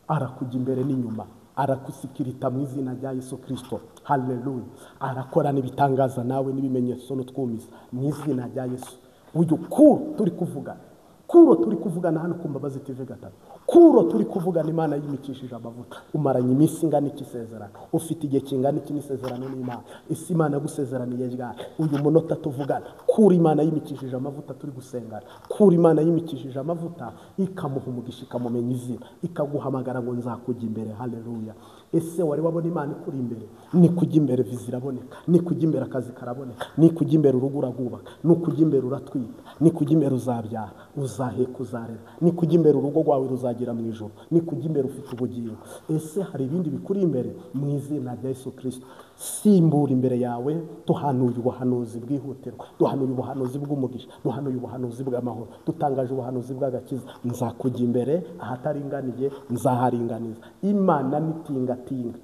arakujya imbere n'inyuma, arakusikirita mu izina rya Yesu Kristo, haleluya. Arakorana ibitangaza nawe n'ibimenyetso n'utwumiza mu izina rya Yesu. Uyu kuro turi kuvugana, kuro turi kuvugana hano ku Mbabazi TV gatatu, kuro turi kuvugana Imana yimikishije amavuta. Umaranye iminsi ingana iki isezerano? Ufite igihe kingana iki n'isezerano n'Imana? Isi Imana yagusezeraniye ryari? Uyu munota tuvugana, kuro Imana yimikishije amavuta turi gusengana, kuro Imana yimikishije amavuta ikamuha umugisha, ikamumenya izina, ikaguhamagara ngo nzakujya imbere, haleluya. Ese wari wabona Imana ikuri imbere? Ni kujya imbere viza iraboneka, ni kujya imbere akazi karaboneka, ni kujya imbere urugo uragubaka, ni kujya imbere uratwita, ni kujya imbere uzabyara, uzaheka, uzarera, ni kujya imbere urugo rwawe ruzagira mu ijuru, ni kujya imbere ufite ubugingo. Ese hari ibindi bikuri imbere? Mu izina rya Yesu Kristo simbura imbere yawe. Duhanuye ubuhanuzi bwihutirwa, duhanuye ubuhanuzi bw'umugisha, duhanuye ubuhanuzi bw'amahoro, dutangaje ubuhanuzi bw'agakiza. Nzakujya imbere ahataringaniye nzaharinganiza. Imana nitingatinga.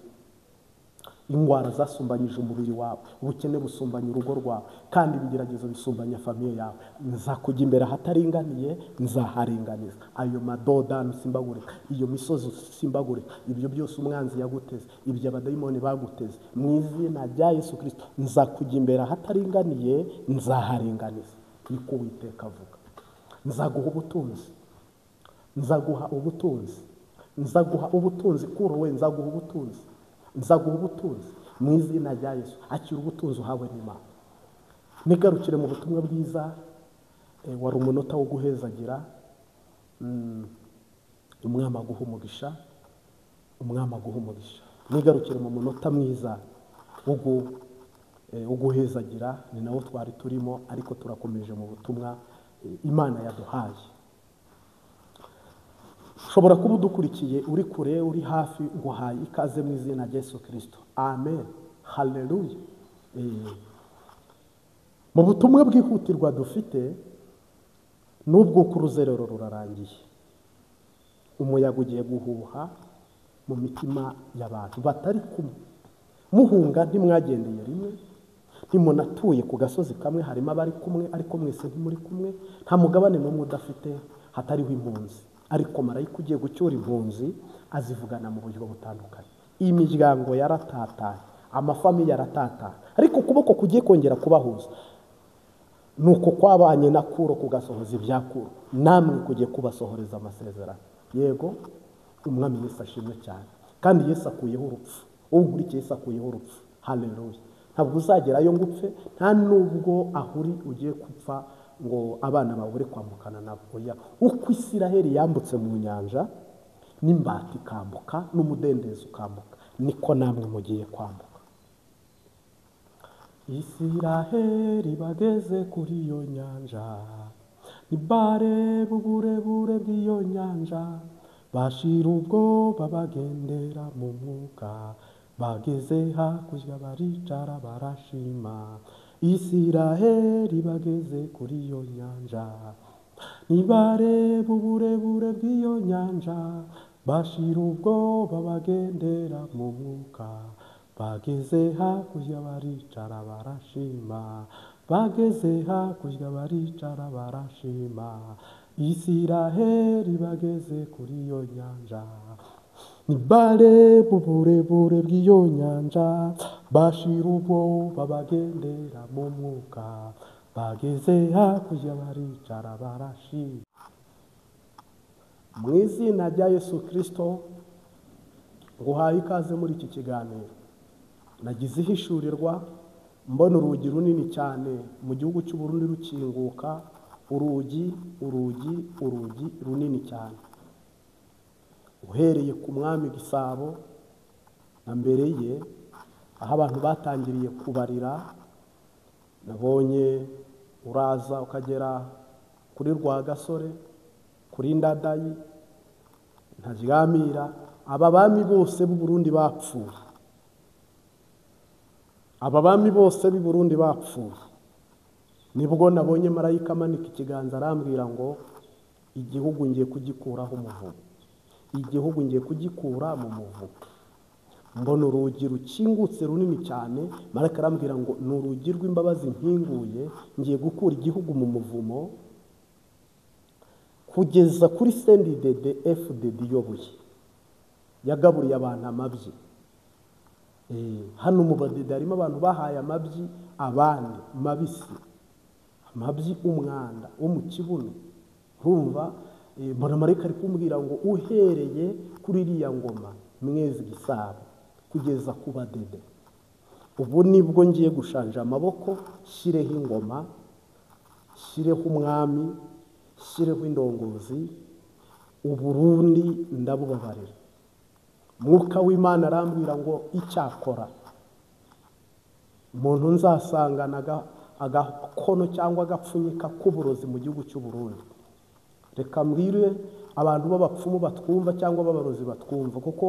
Indwara zasumbanyije umubiri wawe, ubukene busumbanya urugo rwawe, kandi ibigeragezo bisumbanya famiye yawe. Nzakujya imbere ahataringaniye nzaharinganiza. Ayo madodani simbagurika, iyo misozi simbagurika, ibyo byose umwanzi yaguteze, ibyo abadayimoni baguteze, mu izina rya Yesu Kristo nzakujya imbere ahataringaniye nzaharinganiza. Niko Uwiteka avuga. Nzaguha ubutunzi, nzaguha ubutunzi, nzaguha ubutunzi. Kuro we nzaguha ubutunzi, nzaguha ubutunzi mu izina rya Yesu. Akira ubutunzi uhawe n'Imana. Nigarukire mu butumwa bwiza, wari umunota wo guhezagira. Umwami aguha umugisha, umwami aguha umugisha. Nigarukire mu munota mwiza wo guhezagira, ni nawo twari turimo, ariko turakomeje mu butumwa Imana yaduhaye. ushobora kuba udukurikiye uri kure uri hafi, nguhaye ikaze mu izina rya Yesu Kristo. Amen, haleluya. Mu butumwa bwihutirwa dufite, n'ubwo uruzerero rurarangiye, umuyaga ugiye guhuha mu mitima y'abantu batari kumwe. Muhunga ntimwagendeye rimwe, ntimunatuye ku gasozi kamwe, harimo abari kumwe ariko mwese ntimuri kumwe. Nta mugabane n'umwe udafite hatariho impunzi, ariko marayika ugiye gucyura impunzi azivugana mu buryo butandukanye. Iyi miryango yaratatanye, amafamiye yaratatanye, ariko ukuboko kugiye kongera kubahuza. Nuko kwabanye na Kuro kugasohoza ibya Kuro, namwe kugiye kubasohoreza amasezerano. Yego, umwami Yesu ashimwe cyane, kandi Yesu akuyeho urupfu. Unkurikiye Yesu akuyeho urupfu. Haleluya. Ntabwo uzagerayo ngo upfe, nta nubwo ahuri ugiye gupfa ngo abana bawe uri kwambukana nabo. Oya, uko Isiraheli yambutse mu nyanja n'imbata ikambuka n'umudendezo ukambuka, niko namwe mugiye kwambuka. Isiraheli bageze kuri iyo nyanja, nibareba uburebure bw'iyo nyanja, bashira ubwoba bagendera mu mwuka, bageze hakurya baricara barashima. Isiraheli bageze kuri iyo nyanja, nibareba uburebure bw'iyo nyanja, bashira ubwoba bagendera mu mwuka, bageze hakurya baricara barashima. Bageze hakurya baricara barashima. Isiraheli bageze kuri iyo nyanja, nibareba uburebure bw'iyo nyanja, bashira ubwoba bagendera mu mwuka, bageze hakurya baricara barashima. Mu izina rya Yesu Kristo nguhaye ikaze muri iki kiganiro. Nagize ihishurirwa, mbona urugi runini cyane mu gihugu cy'u Burundi rukinguka, urugi runini cyane, uhereye ku mwami Gisabo na mbere ye, aho abantu batangiriye kubarira. Nabonye uraza ukagera kuri Rwagasore, kuri Ndadayi, Ntaryamira. Aba bami bose b'u Burundi bapfuye, aba bami bose b'i Burundi bapfuye. Nibwo nabonye marayika amanika ikiganza arambwira ngo igihugu ngiye kugikuraho umuvumo, igihugu ngiye kugikura mu muvumo. Mbona urugi rukingutse runini cyane, marayika arambwira ngo ni urugi rw'imbabazi nkinguye, ngiye gukura igihugu mu muvumo kugeza kuri CNDD FDD iyoboye, yagaburiye abantu amabyi. Hano mu badede harimo abantu bahaye amabyi abandi mabisi, amabyi umwanda wo mu kibuno. Urumva, mbona marayika ari kumbwira ngo uhereye kuri iriya ngoma Mwezi Gisabo kugeza ku badede, ubu nibwo ngiye gushanja amaboko, shyireho ingoma, shyireho umwami, shyireho indongozi, Uburundi ndabubabarira. Mwuka w'Imana arambwira ngo icyakora umuntu nzasangana agakono cyangwa agapfunyika k'uburozi mu gihugu cy'u Burundi. Reka mbwire abantu b'abapfumu batwumva cyangwa b'abarozi batwumva, kuko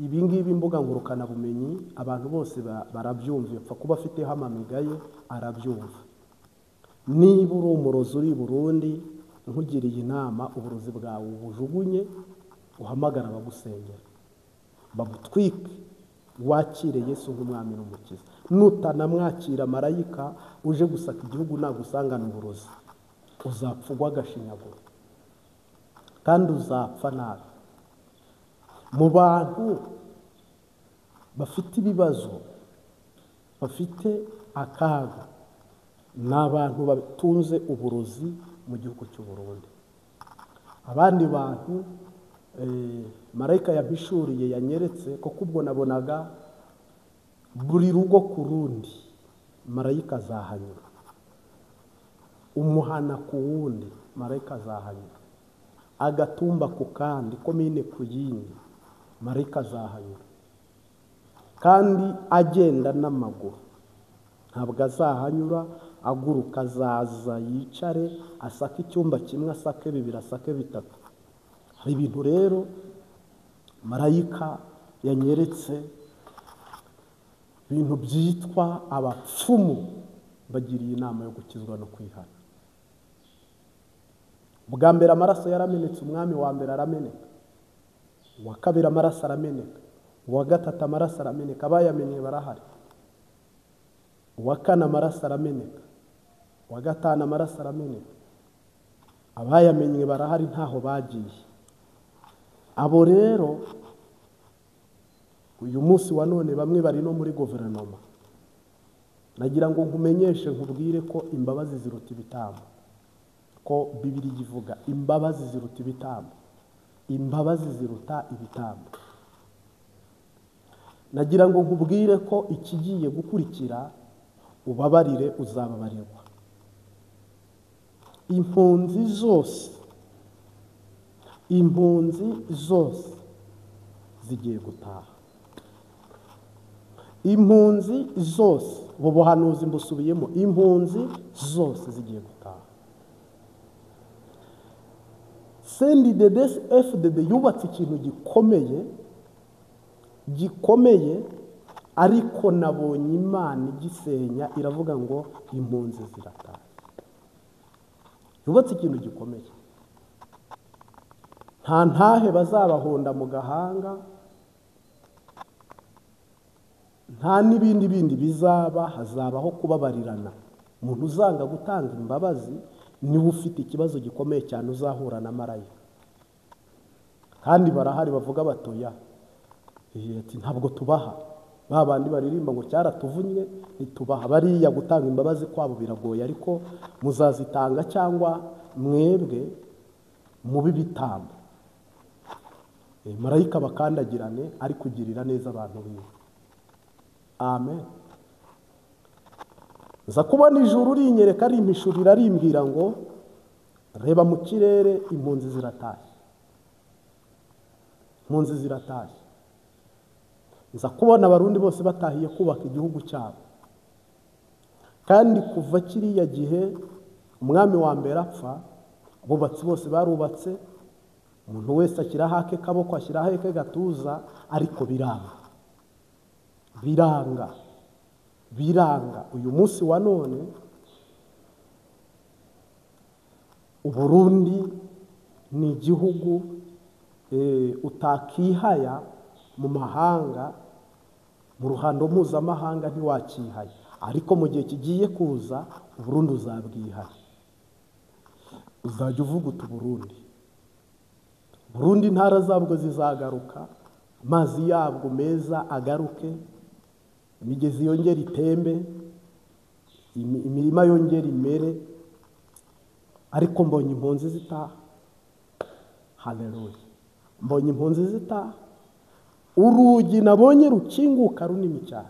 ibi ngibi imbuga ngurukana bumenyi abantu bose barabyumva, yapfa kuba afiteho amamigaye arabyumva. Niba uri umurozi uri i Burundi, nkugiriye inama, uburozi bwawe ubujugunye, uhamagara abagusengera bagutwike, wakire Yesu nk'umwami n'umukiza. Nutanamwakira marayika uje gusaka igihugu nagusangana uburozi, uzapfa ugw'agashinyaguro kandi uzapfa nabi. Mu bantu bafite ibibazo, bafite akaga, ni abantu batunze uburozi mu gihugu cy'u Burundi. Abandi bantu marayika yabishuriye yanyeretse, kuko ubwo nabonaga buri rugo ku rundi marayika azahanyura, umuhana ku wundi marayika azahanyura, agatumba ku kandi, komine ku yindi marayika azahanyura, kandi agenda n'amaguru, ntabwo azahanyura aguruka. Azaza yicare, asake icyumba kimwe, asake bibiri, asake bitatu, hari ibintu rero marayika yanyeretse, ibintu byitwa abapfumu bagiriye inama yo gukizwa no kwihana. Bwa mbere amaraso yaramenetse, umwami wa mbere arameneka, uwa kabiri amaraso arameneka, uwa gatatu amaraso arameneka, abayamenye barahari, uwa kane amaraso arameneka, uwa gatanu amaraso arameneka, abayamenye barahari ntaho bagiye. Abo rero uyu munsi wa none bamwe bari no muri guverinoma. Nagira ngo nkumenyeshe nkubwire ko imbabazi ziruta ibitambo, ko Bibiliya ivuga imbabazi ziruta ibitambo, imbabazi ziruta ibitambo. Nagira ngo nkubwire ko ikigiye gukurikira ubabarire uzababarirwa. Impunzi zose zigiye gutaha. Impunzi zose, ubu buhanuzi mbusubiyemo, impunzi zose zigiye gutaha. CNDD-FDD yubatse ikintu gikomeye, ariko nabonye Imana igisenya, iravuga ngo impunzi zirataha. Yubatse ikintu gikomeye, nta ntahe bazabahonda mu gahanga, nta n'ibindi bizaba, hazabaho kubabarirana. Umuntu uzanga gutanga imbabazi niwe ufite ikibazo gikomeye cyane, uzahura na marayika. Kandi barahari bavuga batoya, ati ntabwo tubaha. Babandi baririmba ngo cyaratuvunnye ntitubaha. Bariya gutanga imbabazi kwabo biragoye, ariko muzazitanga cyangwa mwebwe mubi bitambo. Marayika bakandagirane ari kugirira neza abantu biwe. Amen. Nza kubona ijuru rinyereka, rimpishurira, rimbwira ngo reba mu kirere, impunzi ziratashye. Impunzi ziratashye. Nza kubona abarundi bose batahiye kubaka igihugu cyabo. Kandi kuva kiriya gihe umwami wa mbere apfa, abubatsi bose barubatse, umuntu wese ashyiraho ake kaboko, ashyiraho ake gatuza, ariko biranga. Uyu munsi wa none Uburundi ni igihugu utakihaya mu mahanga, mu ruhando mpuzamahanga ntiwakihaya, ariko mu gihe kigiye kuza Uburundi uzabwihaya. Uzajya uvuga uti Burundi intara zabwo zizagaruka, amazi yabwo meza agaruke, imigezi yongera itembe, imirima yongera imere, ariko mbonye impunzi zitaha. Haleluya. Mbonye impunzi zitaha. Urugi nabonye rukinguka runini cyane.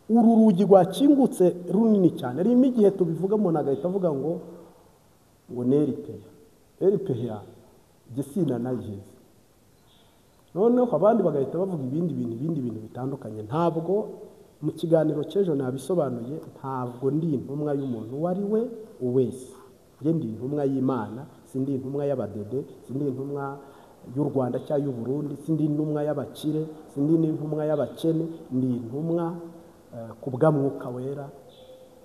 Uru rugi rwakingutse runini cyane. Rimo igihe tubivuga umuntu agahita avuga ngo neripeya gisina nayizi. Noneho abandi bagahita bavuga ibindi bintu bitandukanye. Ntabwo mu kiganiro cy'ejo nabisobanuye, ntabwo ndi intumwa y'umuntu wari we wese. Nge ndi intumwa y'Imana, sindi intumwa y'abadede, sindi intumwa y'u Rwanda cyangwa y'u Burundi, sindi intumwa y'abakire, sindi intumwa y'abakene, ndi intumwa kubwa Mwuka Wera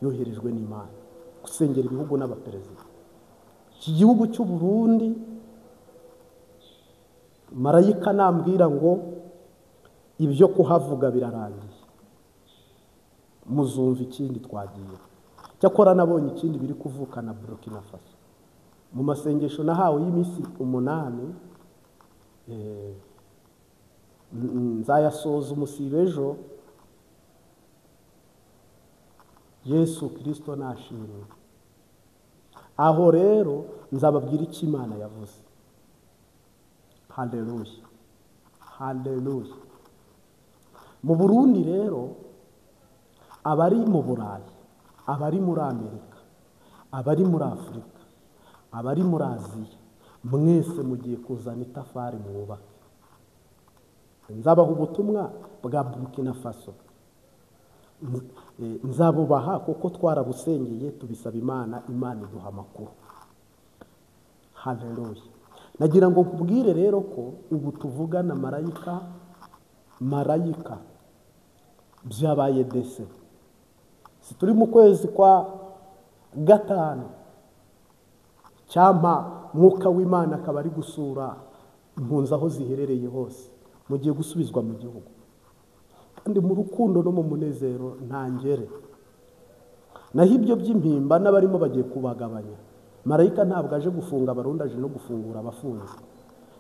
yoherejwe n'Imana gusengera ibihugu n'abaperezida. Iki gihugu cy'u Burundi, marayika nambwira ngo ibyo kuhavuga birarangiye, muzumva ikindi twagiye. Cyakora nabonye ikindi biri kuvuka na Burkina Faso. Mu masengesho nahawe y'iminsi 8, nzayasoza umusibe ejo. Yesu Kristo nashimwe. Aho rero nzababwira icyo Imana yavuze. Haleluya. Haleluya. Mu Burundi rero, abari mu Burayi, abari muri Amerika, abari muri Afurika, abari muri Aziya, mwese mugiye kuzana itafari mwubake. Nzabaha ubutumwa bwa Burkina Faso. Nzabubaha kuko twarabusengeye tubisaba Imana, Imana iduha amakuru. Haleluya. nagira ngo nkubwire rero ko ubu tuvugana marayika byabaye dese. Si turi mu kwezi kwa gatanu, cyampa mwuka w'Imana akaba ari gusura impunzi aho ziherereye hose, mugiye gusubizwa mu gihugu kandi mu rukundo no mu munezero ntangere. Naho ibyo by'impimba n'abarimo bagiye kubagabanya. Marayika ntabwo aje gufunga abarundi, aje no gufungura abafunze.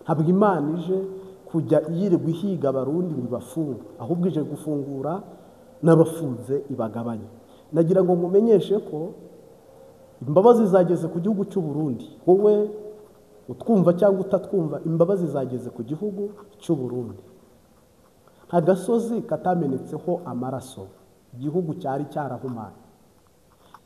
Ntabwo Imana ije kujya yirirwa ihiga abarundi ngo ibafunge, ahubwo ije gufungura n'abafunze ibagabanye. Nagira ngo nkumenyeshe ko imbabazi zageze ku gihugu cy'u Burundi. Wowe utwumva cyangwa utatwumva, imbabazi zageze ku gihugu cy'u Burundi. Nta gasozi katamenetseho amaraso, igihugu cyari cyarahumanye.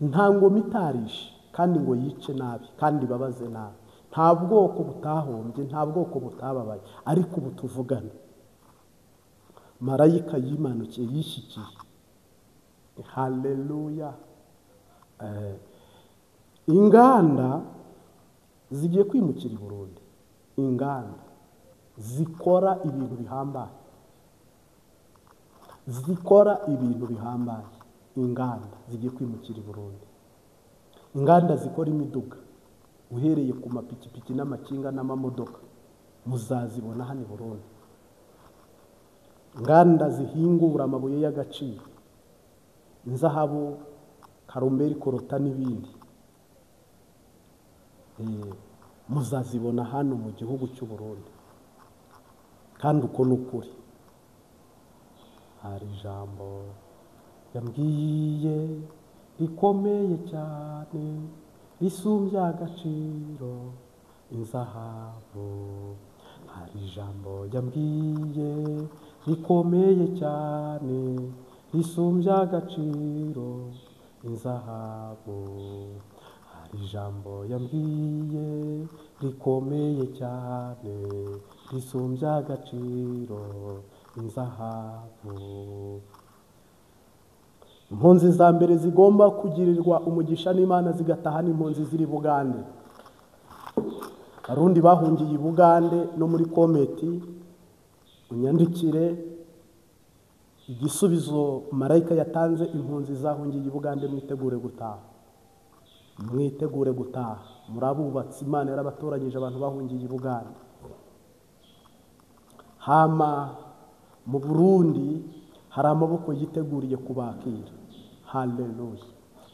Nta ngoma itarishe kandi ngo yice nabi kandi ibabaze nabi. Nta bwoko butahombye, nta bwoko butababaye. Ariko ubu tuvugana, marayika yimanukiye yishyikiye. Haleluya. Inganda zigiye kwimukira i Burundi. Inganda zikora ibintu bihambaye, inganda zigiye kwimukira i Burundi. Inganda zikora imiduga, uhereye ku mapikipiki n'amakinga n'amamodoka, muzazibona hano i Burundi. Inganda zihingura amabuye y'agaciro, inzahabu, karumberi, korota n'ibindi, muzazibona hano mu gihugu cy'u Burundi. Kandi uko ni ukuri. Hari ijambo yambwiye rikomeye cyane, risumbya agaciro inzahabu. Hari ijambo yambwiye rikomeye cyane, risumbya agaciro inzahabu. Hari ijambo yambwiye rikomeye cyane, risumbya agaciro inzahabu. Impunzi za mbere zigomba kugirirwa umugisha n'Imana zigataha n'impunzi ziri Bugande. Abarundi bahungiye i Bugande no muri kometi, unyandikire igisubizo marayika yatanze. Impunzi zahungiye i Bugande mwitegure gutaha, mwitegure gutaha. Murabubatsi, Imana yarabatoranyije abantu bahungiye i Bugande. Hama mu Burundi hari amaboko yiteguriye kubakira. Haleluya.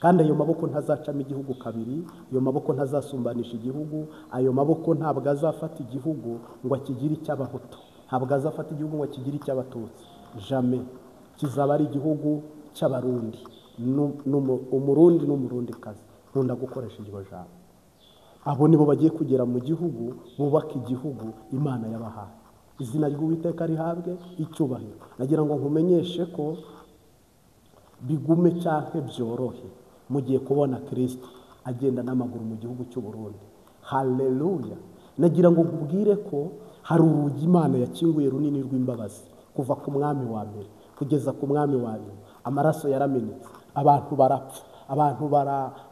Kandi ayo maboko ntazacamo igihugu kabiri, ayo maboko ntazasumbanisha igihugu, ayo maboko ntabwo azafata igihugu ngo akigire icy'abahutu, ntabwo azafata igihugu ngo akigire icy'abatutsi. Jamais. Kizaba ari igihugu cy'abarundi, umurundi n'umurundikazi. Nkunda gukoresha iryo jambo. Abo nibo bagiye kugera mu gihugu, bubaka igihugu Imana yabahaye. Izina ry'Uwiteka rihabwe icyubahiro. Nagira ngo nkumenyeshe ko bigume cyangwa byorohe, mugiye kubona Kristo agenda n'amaguru mu gihugu cy'u Burundi. Haleluya. Nagira ngo nkubwire ko hari urugi Imana yakinguye runini rw'imbabazi, kuva ku mwami wa mbere kugeza ku mwami wa nyuma. Amaraso yaramenetse, abantu barapfa, abantu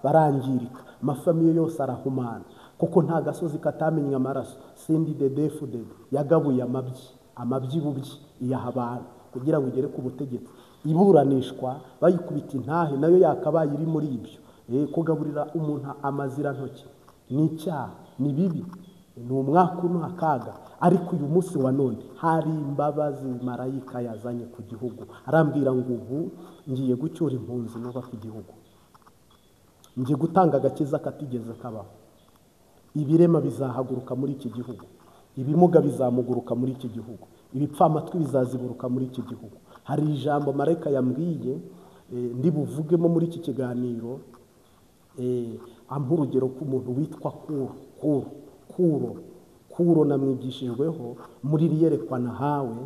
barangirika, amafamiye yose arahumana, kuko nta gasozi katamenye amaraso. Sindi dedefudede yagabuye amabyi bubyi iyaha abantu kugira ngo igere ku butegetsi. Iburanishwa bayikubita intahe, nayo yakabaye iri muri ibyo. Kugaburira umuntu amazirantoki ni icyaha, ni bibi, ni umwaka n'akaga. Ariko uyu munsi wa none hari imbabazi marayika yazanye ku gihugu. Arambwira ngo ubu ngiye gucyura impunzi nubaka igihugu, ngiye gutanga agakiza katigeze kabaho. Ibirema bizahaguruka muri iki gihugu, ibimuga bizamuguruka muri iki gihugu, ibipfamatwi bizaziburuka muri iki gihugu. Hari ijambo marayika yambwiye ndi buvugemo muri iki kiganiro, ampa urugero k'umuntu witwa Kuro namwigishijweho muri riyerekwa nahawe.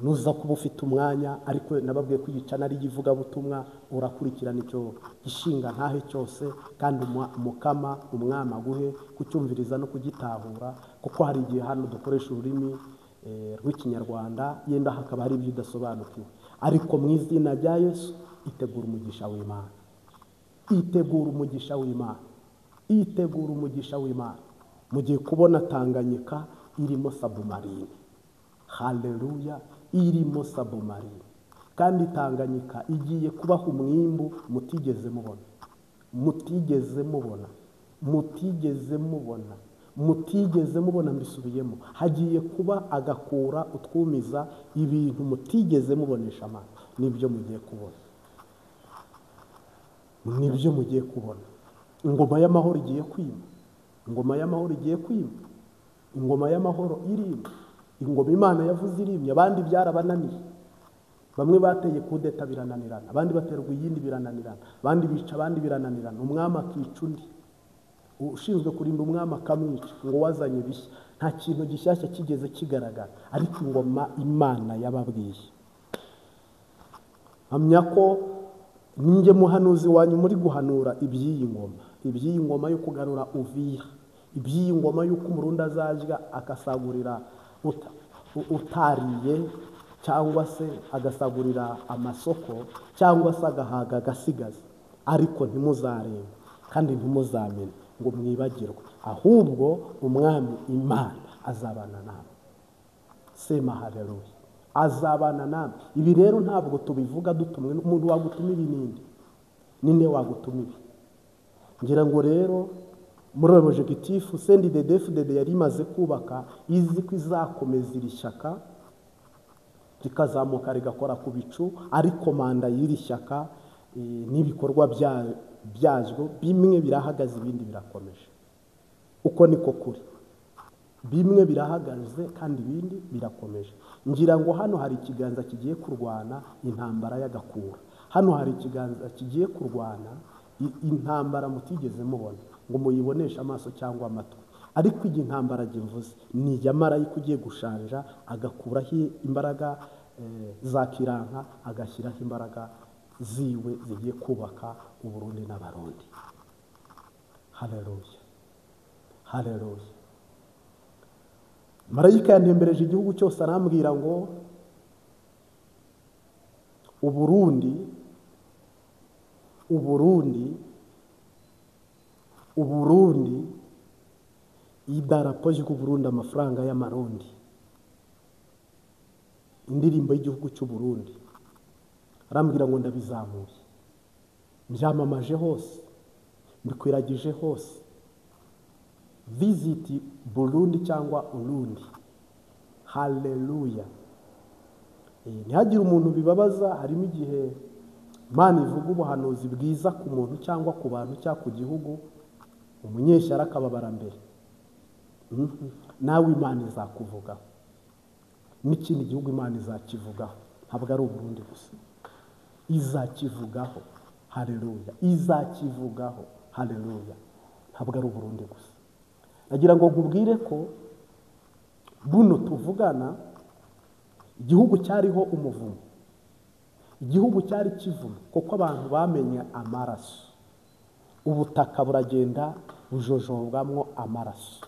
Nuza kuba ufite umwanya, ariko nababwiye ko yicana ari ivugabutumwa, urakurikirana icyo gishinga ntahe cyose, kandi umukama umwami aguhe kucyumviriza no kugitahura, kuko hari igihe hano dukoresha ururimi rw'ikinyarwanda yenda hakaba hari ibyo udasobanukiwe. Ariko mu izina rya Yesu itegura umugisha w'Imana, itegura umugisha w'Imana, itegura umugisha w'Imana. mugiye kubona Tanganyika irimo submarine. Haleluya, irimo submarine. Kandi Tanganyika igiye kubaho umwimbu mutigeze mubona, mutigeze mubona, mutigeze mubona, mutigeze mubona. Mbisubiyemo, hagiye kuba agakura utwumiza ibintu mutigeze mubonesha amaso. Nibyo mugiye kubona, nibyo mugiye kubona. Ingoma y'amahoro igiye kwima, ingoma y'amahoro igiye kwima, ingoma y'amahoro irima, ingoma Imana yavuze irimye. Abandi byarabananiye, bamwe bateye kudeta birananirana, abandi baterwa iyindi birananirana, abandi bica abandi birananirana, umwami akica undi, ushinzwe kurinda umwami akamwica, ngo wazanye bishya. Nta kintu gishyashya kigeze kigaragara, ariko ingoma Imana yababwiye. Hamya ko ninjye muhanuzi wanyu muri guhanura iby'iyi ngoma, iby'iyi ngoma yo kugarura Uvira, iby'iyi ngoma y'uko umurundi azajya agasagurira utariye, cyangwa se agasagurira amasoko, cyangwa se agahaga agasigaza. Ariko ntimuzarebe kandi ntimuzamene ngo mwibagirwe, ahubwo umwami Imana azabana namwe. Sema haleluya, azabana namwe. Ibi rero ntabwo tubivuga dutumwe n'umuntu wagutuma ibinindi, ninde wagutuma ibi. Ngira ngo rero muri objectif CNDD-FDD yari imaze kubaka, izi ko izakomeza iri shyaka rikazamuka rigakora ku bicu, ariko manda y'iri shyaka n'ibikorwa byazwo bimwe birahagaze ibindi birakomeje. Uko niko kuri, bimwe birahagaze kandi ibindi birakomeje. Ngira ngo hano hari ikiganza kigiye kurwana intambara y'agakura, hano hari ikiganza kigiye kurwana intambara mutigeze mubona ngo muyiboneshe amaso cyangwa amatwi. Ariko iyi ntambara mvuze ni ya marayika ugiye gushanja, agakuraho imbaraga za kiranka, agashyiraho imbaraga ziwe zigiye kubaka Uburundi n'Abarundi. Haleluya, haleluya. Marayika yantembereje igihugu cyose arambwira ngo Uburundi, Uburundi, Uburundi, idarapo y'Uburundi, amafaranga y'Amarundi, indirimbo y'igihugu cy'Uburundi. Arambwira ngo ndabizamuye, byamamaje hose, mbikwiragije hose. Visit Burundi cyangwa Urundi. Haleluya. Ntihagire umuntu bibabaza. Harimo igihe Imana ivuga ubuhanuzi bwiza ku muntu cyangwa ku bantu cyangwa ku gihugu, umunyeshyara akababara mbere. Nawe Imana izakuvugaho, n'ikindi gihugu Imana izakivugaho, ntabwo ari Uburundi gusa, izakivugaho. Haleluya, izakivugaho. Haleluya, ntabwo ari Uburundi gusa. Nagira ngo nkubwire ko buno tuvugana, igihugu cyariho umuvumo, igihugu cyari kivumo, kuko abantu bamenye amaraso. Ubutaka buragenda bujojobwamwo amaraso,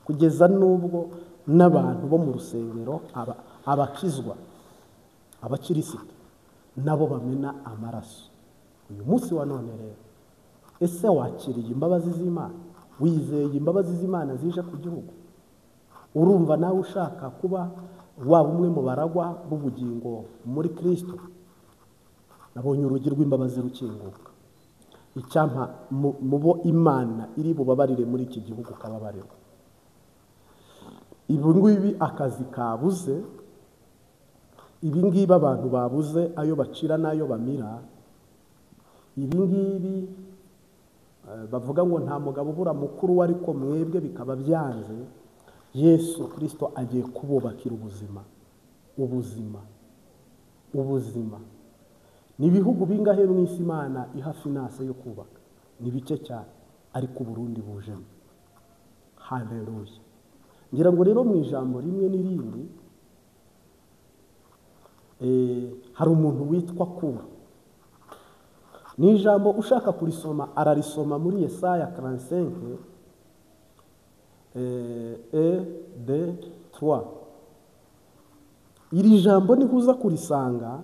kugeza n'ubwo n'abantu bo mu rusengero, abakizwa, abakirisito, nabo bamena amaraso. Uyu munsi wa none rero, ese wakiriye imbabazi z'Imana? Wizeye imbabazi z'Imana zije ku gihugu? Urumva nawe ushaka kuba waba umwe mu baragwa b'ubugingo muri Kristo? Nabonye urugi rw'imbabazi rukinguka. Icyampa mubo Imana iri bubabarire muri iki gihugu kababarira. Ibi ngibi akazi kabuze, ibi ngibi abantu babuze ayo bacira n'ayo bamira, ibi ngibi bavuga ngo nta mugabo ubura mukuru, ariko mwebwe bikaba byanze. Yesu Kristo agiye kububakira ubuzima, ubuzima, ubuzima. Ni ibihugu bingahe mu isi Imana iha finance yo kubaka? Ni bike cyane, ariko Burundi bujemo. Haleluya. Ngira ngo rero mu ijambo rimwe n'irindi, hari umuntu witwa Kura. Ni ijambo ushaka kurisoma ararisoma muri Yesaya 45 3. Iri jambo nikuza kurisanga,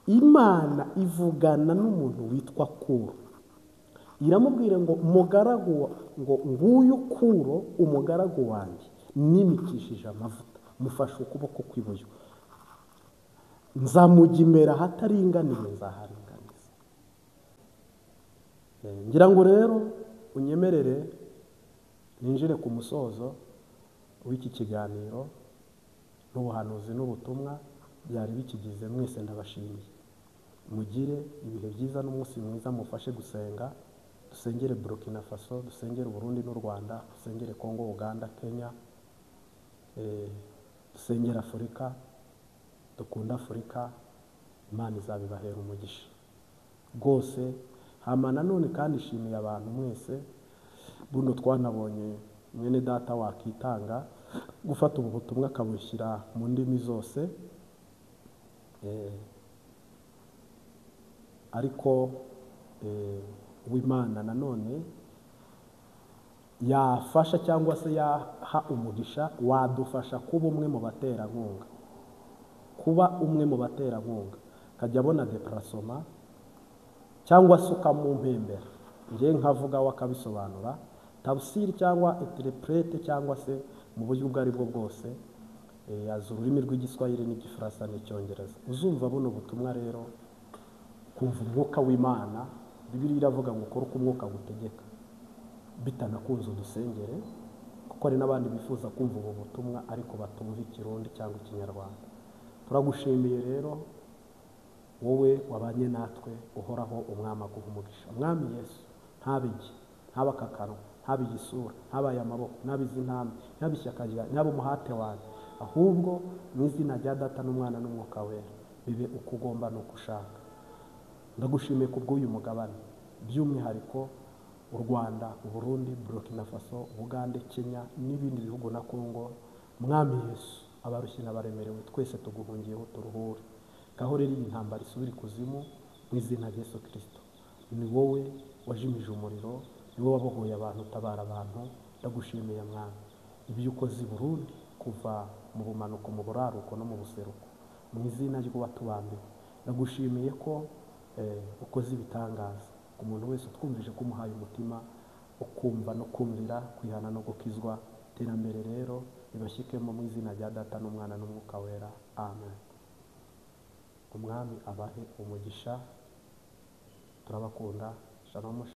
Imana ivugana n'umuntu witwa Kura. iramubwira ngo ngo nguyu Kuro umugaragu wanjye nimikishije amavuta mufashe ukuboko kw'iburyo, nzamujya imbere ahataringaniye nzaharinganiza. Ngira ngo rero unyemerere ninjire ku musozo w'iki kiganiro n'ubuhanuzi n'ubutumwa byari bikigize. Mwese ndabashimiye, mugire ibihe byiza n'umunsi mwiza, mufashe gusenga. Dusengere Burkina Faso, dusengere Burundi n'u Rwanda, dusengere Kongo, Uganda, Kenya, dusengere Afurika, dukunda Afurika. Imana izabibahera umugisha rwose. Hama nanone kandi ishimiye abantu mwese, buno twanabonye mwene data wakitanga gufata ubu butumwa akabushyira mu ndimi zose, ariko w'Imana nanone yafasha cyangwa se yaha umugisha, wadufasha kuba umwe mu baterankunga, umwe mu baterankunga akajya abona deparasoma cyangwa se ukamumpembera, njye nkavuga wakabisobanura tafsiri cyangwa interprete cyangwa se mu buryo ubwo ari bwo bwose, azi ururimi rw'igiswahili n'igifaransa n'icyongereza. Uzumva buno butumwa rero kumva umwuka w'Imana, Bibiliya iravuga ngo ukore uko umwuka gutegeka, bitanakunze udusengere, kuko hari n'abandi bifuza kumva ubu butumwa ariko batumva Ikirundi cyangwa Ikinyarwanda. Turagushimiye rero wowe wabanye natwe, uhoraho umwami aguha umugisha. Umwami Yesu ntabigi, ntabakakaro, ntabe igisura, ntabaye amaboko, ntabe iz'intambwe, ntabe ishyaka ryawe, ntabe umuhate wawe, ahubwo mu izina rya Data n'Umwana n'Umwuka Wera bibe uko ugomba n'uko ushaka. Ndagushimiye kubw'uyu mugabane, by'umwihariko u Rwanda, u Burundi, Burkina Faso, Uganda, Kenya n'ibindi bihugu na Kongo. Mwami Yesu, abarushye n'abaremerewe twese tuguhungiyeho turuhure. Gaho rero iyi ntambara isubira ikuzimu mu izina rya Yesu Kristo. Ni wowe wajimije umuriro, ni wowe wabohoye abantu, utabara abantu. Ndagushimiye Mwami ibyo ukoze i Burundi, kuva mu bumanuko, mu buraruko no mu buseruko, mu izina ry'uwatubambiwe. Ndagushimiye ko ukoze ibitangaza ku muntu wese utwumvije, ko umuhaye umutima ukumva no kumvira, kwihana no gukizwa. Iterambere rero ribashyikemo mu izina rya Data n'Umwana n'Umwuka Wera. Amen. Umwami abahe umugisha, turabakunda. Shalom.